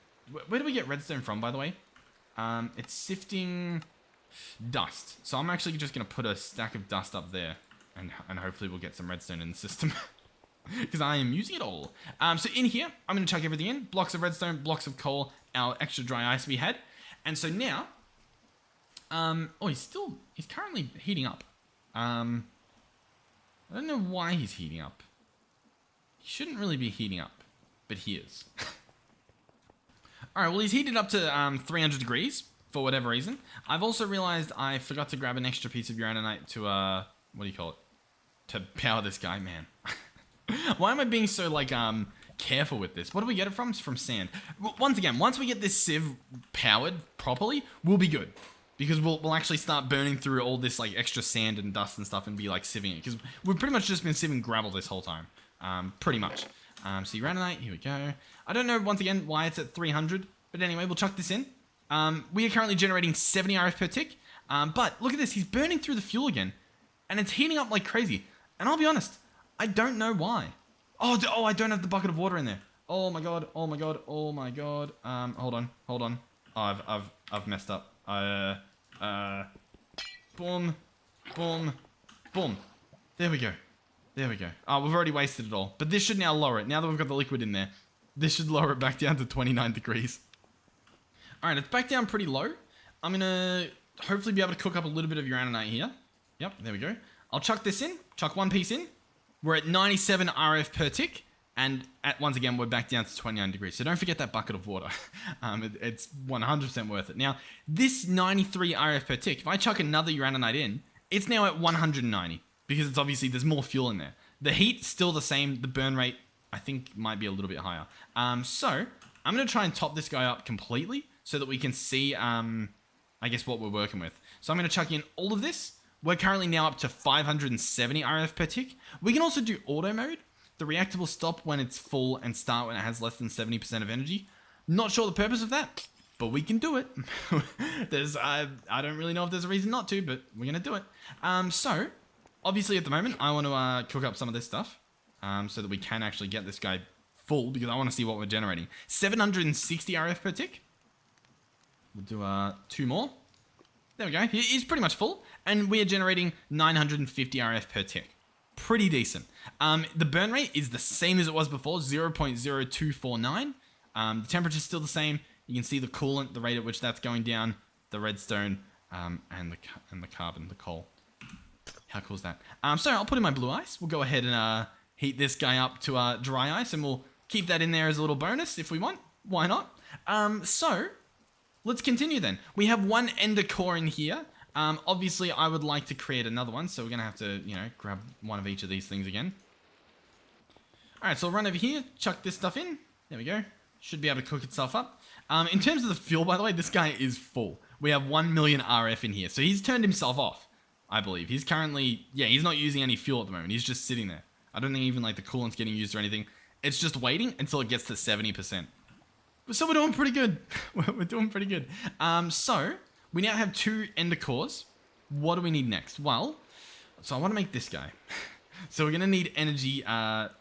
Where do we get redstone from, by the way? It's sifting dust. So I'm actually just going to put a stack of dust up there. And hopefully we'll get some redstone in the system. Because I am using it all. So in here, I'm going to chuck everything in. Blocks of redstone, blocks of coal, our extra dry ice we had. And so now... he's currently heating up. I don't know why he's heating up. He shouldn't really be heating up. But he is. Alright, well he's heated up to 300 degrees. For whatever reason. I've also realized I forgot to grab an extra piece of uraninite to, what do you call it? To power this guy, man. Why am I being so, like, careful with this? What do we get it from? It's from sand. Once again, once we get this sieve powered properly, we'll be good. Because we'll actually start burning through all this, like, extra sand and dust and stuff and be, like, sieving it. Because we've pretty much just been sieving gravel this whole time. Pretty much. So uraninite, here we go. I don't know, once again, why it's at 300. But anyway, we'll chuck this in. We are currently generating 70 RF per tick. But look at this. He's burning through the fuel again. And it's heating up like crazy. And I'll be honest, I don't know why. Oh, I don't have the bucket of water in there. Oh my god, oh my god, oh my god. Hold on. Oh, I've messed up. Boom. There we go. Oh, we've already wasted it all. But this should now lower it. Now that we've got the liquid in there, this should lower it back down to 29 degrees. Alright, it's back down pretty low. I'm gonna hopefully be able to cook up a little bit of uraninite here. Yep, there we go. I'll chuck this in. Chuck one piece in. We're at 97 RF per tick. And once again, we're back down to 29 degrees. So don't forget that bucket of water. It's 100% worth it. Now, this 93 RF per tick, if I chuck another uraninite in, it's now at 190. Because it's obviously, there's more fuel in there. The heat's still the same. The burn rate, I think might be a little bit higher. So I'm going to try and top this guy up completely so that we can see, I guess, what we're working with. So I'm going to chuck in all of this. We're currently now up to 570 RF per tick. We can also do auto mode. The reactor will stop when it's full and start when it has less than 70% of energy. Not sure the purpose of that, but we can do it. I don't really know if there's a reason not to, but we're going to do it. So, obviously at the moment, I want to cook up some of this stuff so that we can actually get this guy full because I want to see what we're generating. 760 RF per tick. We'll do 2 more. There we go. He's pretty much full. And we are generating 950 RF per tick. Pretty decent. The burn rate is the same as it was before, 0.0249. The temperature's still the same. You can see the coolant, the rate at which that's going down, the redstone, and the carbon, the coal. How cool is that? So I'll put in my blue ice. We'll go ahead and heat this guy up to dry ice, and we'll keep that in there as a little bonus if we want. Why not? So let's continue then. We have 1 ender core in here. Obviously, I would like to create another one, so we're going to have to, grab one of each of these things again. Alright, so I'll run over here, chuck this stuff in. There we go. Should be able to cook itself up. In terms of the fuel, by the way, this guy is full. We have 1 million RF in here, so he's turned himself off, I believe. He's currently, he's not using any fuel at the moment. He's just sitting there. I don't think even, the coolant's getting used or anything. It's just waiting until it gets to 70%. So we're doing pretty good. We're doing pretty good. So we now have 2 ender cores. What do we need next? Well, so I want to make this guy. So we're going to need energy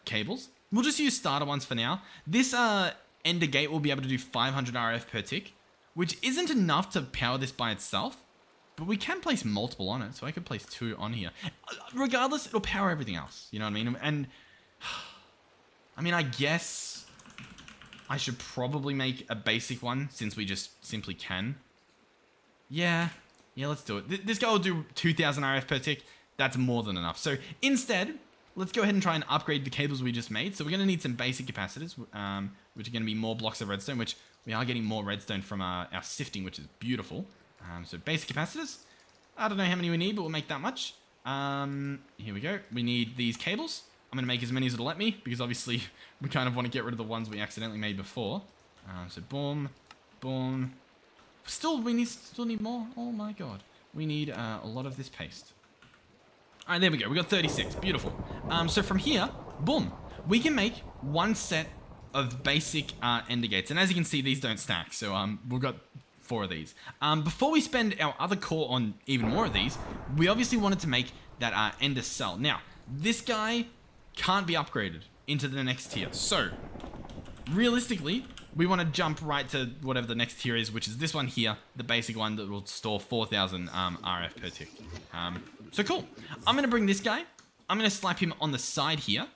cables. We'll just use starter ones for now. This ender gate will be able to do 500 RF per tick, which isn't enough to power this by itself, but we can place multiple on it. So I could place 2 on here. Regardless, it'll power everything else. You know what I mean? And I mean, I guess I should probably make a basic one since we just simply can. Yeah, let's do it. This guy will do 2000 RF per tick. That's more than enough. So instead, let's go ahead and try and upgrade the cables we just made. So we're going to need some basic capacitors, which are going to be more blocks of redstone, which we are getting more redstone from our sifting, which is beautiful. So basic capacitors. I don't know how many we need, but we'll make that much. Here we go. We need these cables. I'm going to make as many as it'll let me, because obviously we kind of want to get rid of the ones we accidentally made before. So boom, boom. Still need more. Oh my god. We need a lot of this paste. Alright, there we go. We got 36. Beautiful. So from here, boom, we can make 1 set of basic ender gates. And as you can see, these don't stack. So we've got 4 of these. Before we spend our other core on even more of these, we obviously wanted to make that ender cell. Now, this guy can't be upgraded into the next tier. So, realistically, we want to jump right to whatever the next tier is, which is this one here, the basic one that will store 4000 RF per tick. So cool. I'm going to bring this guy. I'm going to slap him on the side here,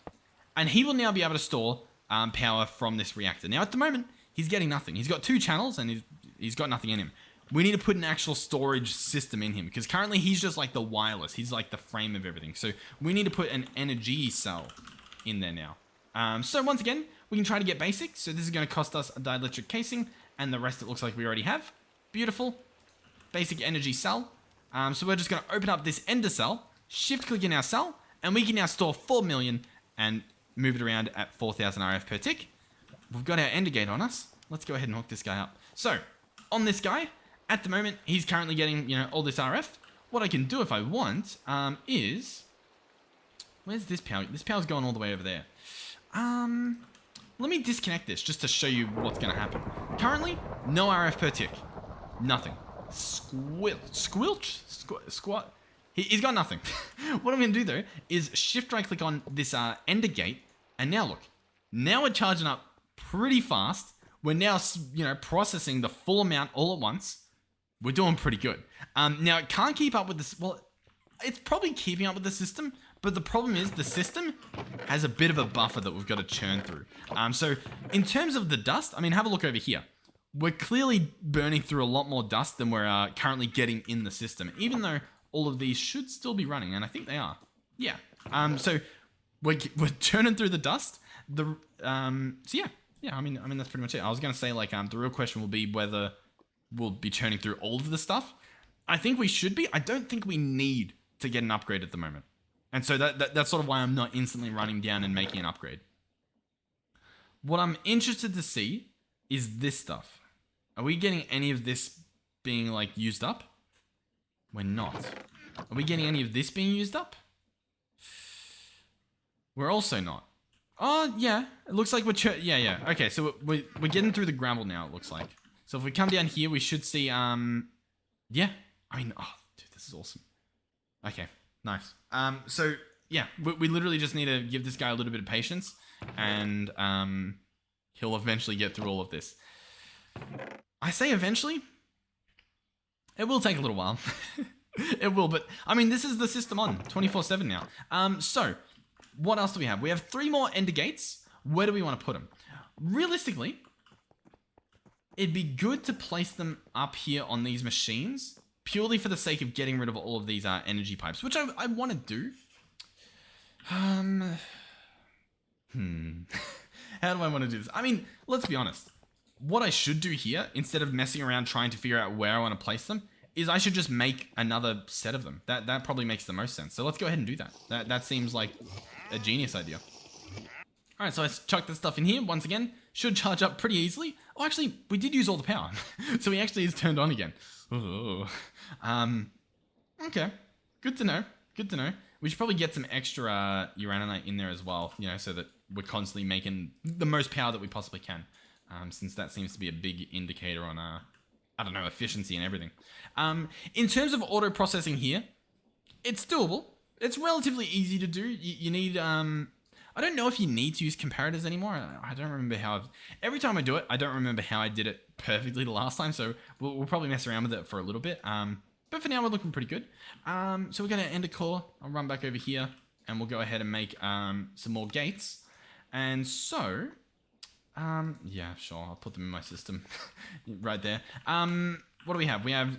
and he will now be able to store power from this reactor. Now, at the moment, he's getting nothing. He's got 2 channels, and he's got nothing in him. We need to put an actual storage system in him, because currently he's just like the wireless. He's like the frame of everything. So we need to put an energy cell in there now. So once again, we can try to get basic. So this is going to cost us a dielectric casing, and the rest it looks like we already have. Beautiful. Basic energy cell. So we're just going to open up this ender cell, shift click in our cell, and we can now store 4 million and move it around at 4000 RF per tick. We've got our ender gate on us. Let's go ahead and hook this guy up. So on this guy, at the moment, he's currently getting, all this RF. What I can do if I want is... Where's this power? This power's going all the way over there. Let me disconnect this just to show you what's going to happen. Currently, no RF per tick. Nothing. Squelch? Squat? He's got nothing. What I'm going to do, though, is shift right click on this ender gate. And now look. Now we're charging up pretty fast. We're now, processing the full amount all at once. We're doing pretty good. Now, it can't keep up with this. Well, it's probably keeping up with the system, but the problem is the system has a bit of a buffer that we've got to churn through. So in terms of the dust, have a look over here. We're clearly burning through a lot more dust than we're currently getting in the system, even though all of these should still be running, and I think they are. Yeah. So we're churning through the dust. So yeah. Yeah, that's pretty much it. I was going to say, the real question will be whether we'll be churning through all of the stuff. I think we should be. I don't think we need to get an upgrade at the moment. And so that's sort of why I'm not instantly running down and making an upgrade. What I'm interested to see is this stuff. Are we getting any of this being like used up? We're not. Are we getting any of this being used up? We're also not. Oh, yeah. It looks like we're... Yeah. Okay, so we're getting through the gravel now, it looks like. So if we come down here, we should see... Yeah. I mean... Oh, dude, this is awesome. Okay, nice. So, yeah. We literally just need to give this guy a little bit of patience. And he'll eventually get through all of this. I say eventually. It will take a little while. It will, but... I mean, this is the system on. 24/7 now. So... What else do we have? We have 3 more ender gates. Where do we want to put them? Realistically, it'd be good to place them up here on these machines, purely for the sake of getting rid of all of these energy pipes, which I want to do. How do I want to do this? I mean, let's be honest. What I should do here, instead of messing around trying to figure out where I want to place them, is I should just make another set of them. That probably makes the most sense. So let's go ahead and do that. That seems like a genius idea. All right, so I chucked this stuff in here. Once again, should charge up pretty easily. Oh, actually, we did use all the power. So he actually is turned on again. Ooh. Okay, good to know. Good to know. We should probably get some extra uraninite in there as well, you know, so that we're constantly making the most power that we possibly can. Since that seems to be a big indicator on, I don't know, efficiency and everything. In terms of auto processing here, it's doable. It's relatively easy to do. You need, I don't know if you need to use comparators anymore. I don't remember how every time I do it, I don't remember how I did it perfectly the last time. So we'll probably mess around with it for a little bit. But for now, we're looking pretty good. So we're going to end a core. I'll run back over here and we'll go ahead and make some more gates. And so, yeah, sure. I'll put them in my system right there. What do we have? We have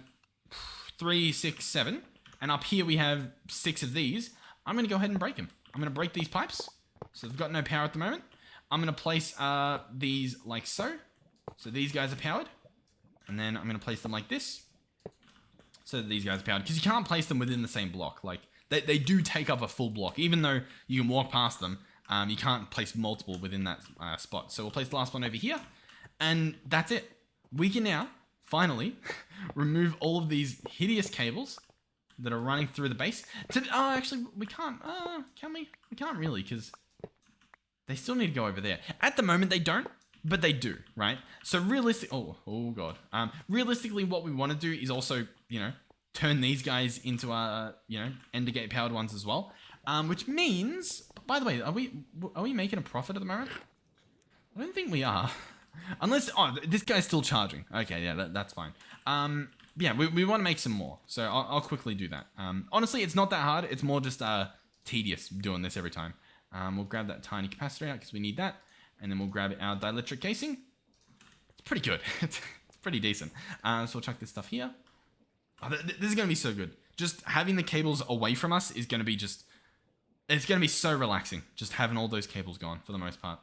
3, 6, 7. And up here we have 6 of these. I'm going to go ahead and break them. I'm going to break these pipes. So they've got no power at the moment. I'm going to place these like so. So these guys are powered. And then I'm going to place them like this. So that these guys are powered. Because you can't place them within the same block. Like they do take up a full block. Even though you can walk past them, you can't place multiple within that spot. So we'll place the last one over here. And that's it. We can now, finally, remove all of these hideous cables that are running through the base. Actually, we can't. Can we? We can't really, because they still need to go over there. At the moment, they don't, but they do, right? So oh god. Realistically, what we want to do is also, you know, turn these guys into you know, ender gate powered ones as well. Which means, by the way, are we making a profit at the moment? I don't think we are. Unless, this guy's still charging. Okay, yeah, that's fine. Yeah, we want to make some more. So I'll quickly do that. Honestly, it's not that hard. It's more just tedious doing this every time. We'll grab that tiny capacitor out because we need that. And then we'll grab our dielectric casing. It's pretty good. It's pretty decent. So we'll chuck this stuff here. Oh, this is going to be so good. Just having the cables away from us is going to be just... It's going to be so relaxing. Just having all those cables gone for the most part.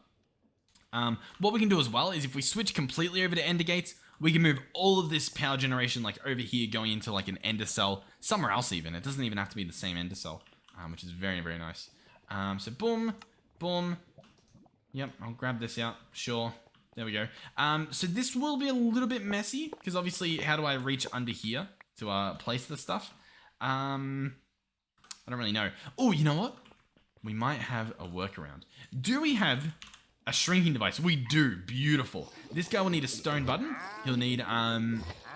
What we can do as well is if we switch completely over to ender gates, we can move all of this power generation like over here going into like an ender cell, somewhere else even. It doesn't even have to be the same ender cell, which is very, very nice. So boom, boom. Yep, I'll grab this out. Sure. There we go. So this will be a little bit messy because obviously how do I reach under here to place the stuff? I don't really know. Oh, you know what? We might have a workaround. Do we have a shrinking device? We do. Beautiful. This guy will need a stone button. He'll need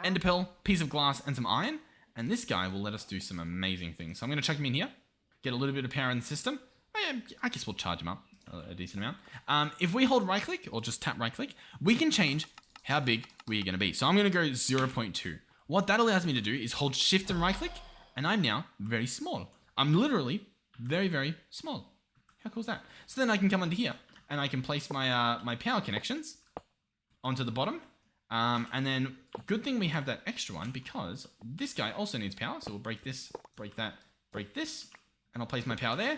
ender pearl, piece of glass, and some iron. And this guy will let us do some amazing things. So I'm going to chuck him in here. Get a little bit of power in the system. Oh, yeah, I guess we'll charge him up a decent amount. If we hold right click, or just tap right click, we can change how big we're going to be. So I'm going to go 0.2. What that allows me to do is hold shift and right click. And I'm now very small. I'm literally very, very small. How cool is that? So then I can come under here. And I can place my my power connections onto the bottom. And then, good thing we have that extra one because this guy also needs power. So we'll break this, break that, break this. And I'll place my power there.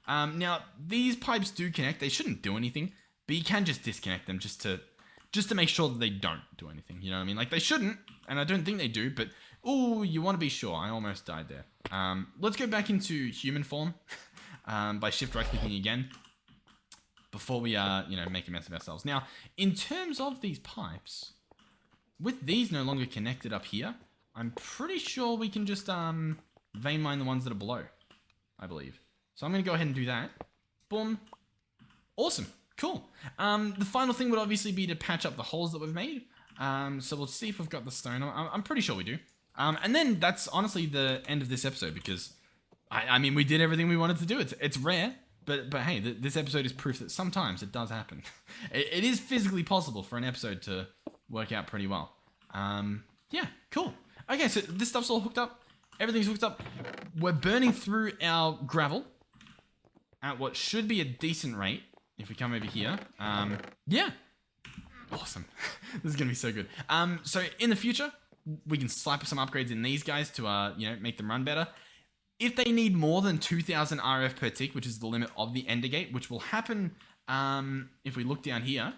Now, these pipes do connect. They shouldn't do anything. But you can just disconnect them just to make sure that they don't do anything. You know what I mean? Like, they shouldn't. And I don't think they do. But, ooh, you want to be sure. I almost died there. Let's go back into human form by shift right clicking again. before we, make a mess of ourselves. Now, in terms of these pipes, with these no longer connected up here, I'm pretty sure we can just vein mine the ones that are below, I believe. So I'm going to go ahead and do that. Boom. Awesome. Cool. The final thing would obviously be to patch up the holes that we've made. So we'll see if we've got the stone. I'm pretty sure we do. And then that's honestly the end of this episode because, I mean, we did everything we wanted to do. It's rare, but hey, this episode is proof that sometimes it does happen. It is physically possible for an episode to work out pretty well. Yeah, cool. Okay, so this stuff's all hooked up. Everything's hooked up. We're burning through our gravel at what should be a decent rate. If we come over here, yeah. Awesome. This is going to be so good. So in the future, we can slap some upgrades in these guys to, make them run better. If they need more than 2,000 RF per tick, which is the limit of the Ender Gate, which will happen, if we look down here,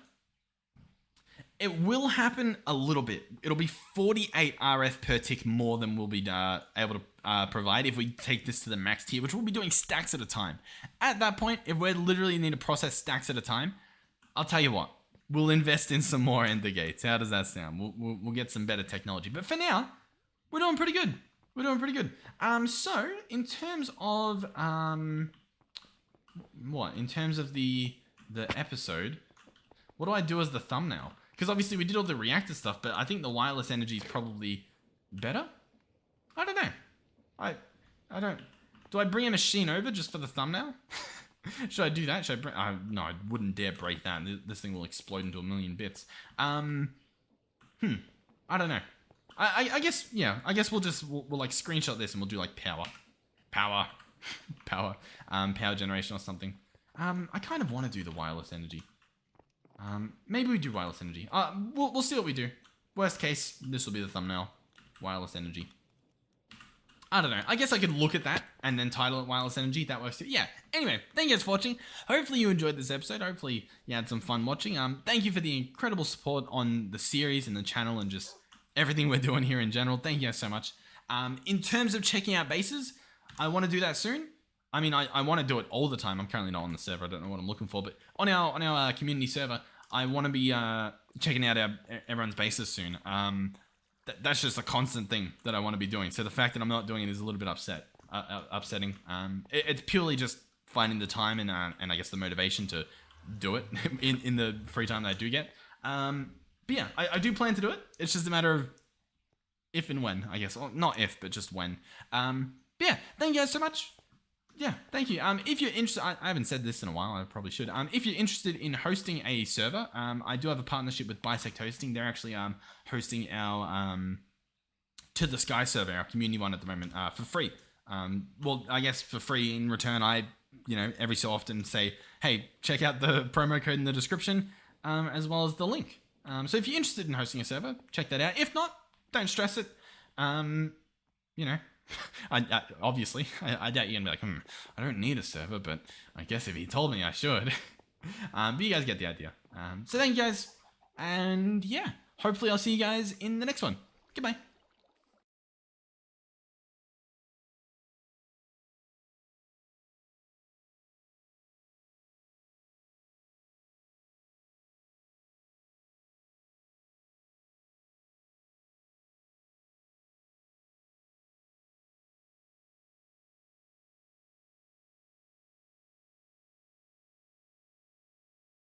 it will happen a little bit. It'll be 48 RF per tick more than we'll be able to provide if we take this to the max tier, which we'll be doing stacks at a time. At that point, if we literally need to process stacks at a time, I'll tell you what, we'll invest in some more Ender Gates. How does that sound? We'll get some better technology. But for now, we're doing pretty good. We're doing pretty good. So in terms of in terms of the episode, what do I do as the thumbnail? Because obviously we did all the reactor stuff, but I think the wireless energy is probably better. I don't know. I don't. Do I bring a machine over just for the thumbnail? Should I do that? Should I bring? No, I wouldn't dare break that. This thing will explode into a million bits. I don't know. I guess, yeah. I guess we'll like screenshot this and we'll do like power generation or something. I kind of want to do the wireless energy. Maybe we do wireless energy. We'll see what we do. Worst case, this will be the thumbnail. Wireless energy. I don't know. I guess I could look at that and then title it wireless energy. That works too. Yeah. Anyway, thank you guys for watching. Hopefully you enjoyed this episode. Hopefully you had some fun watching. Thank you for the incredible support on the series and the channel and just everything we're doing here in general. Thank you guys so much. In terms of checking out bases, I want to do that soon. I mean, I want to do it all the time. I'm currently not on the server. I don't know what I'm looking for, but on our community server, I want to be checking out everyone's bases soon. That's just a constant thing that I want to be doing. So the fact that I'm not doing it is a little bit upsetting. It's purely just finding the time and I guess the motivation to do it in the free time that I do get. But yeah, I do plan to do it. It's just a matter of if and when, I guess. Well, not if, but just when. But yeah, thank you guys so much. Yeah, thank you. If you're interested, I haven't said this in a while, I probably should. If you're interested in hosting a server, I do have a partnership with Bisect Hosting. They're actually hosting our To the Sky server, our community one at the moment, for free. Well, I guess for free. In return, I, every so often say, hey, check out the promo code in the description, as well as the link. So if you're interested in hosting a server, check that out. If not, don't stress it. Obviously, I doubt you're gonna be like, I don't need a server, but I guess if he told me I should. But you guys get the idea. So thank you guys, and yeah, hopefully I'll see you guys in the next one. Goodbye.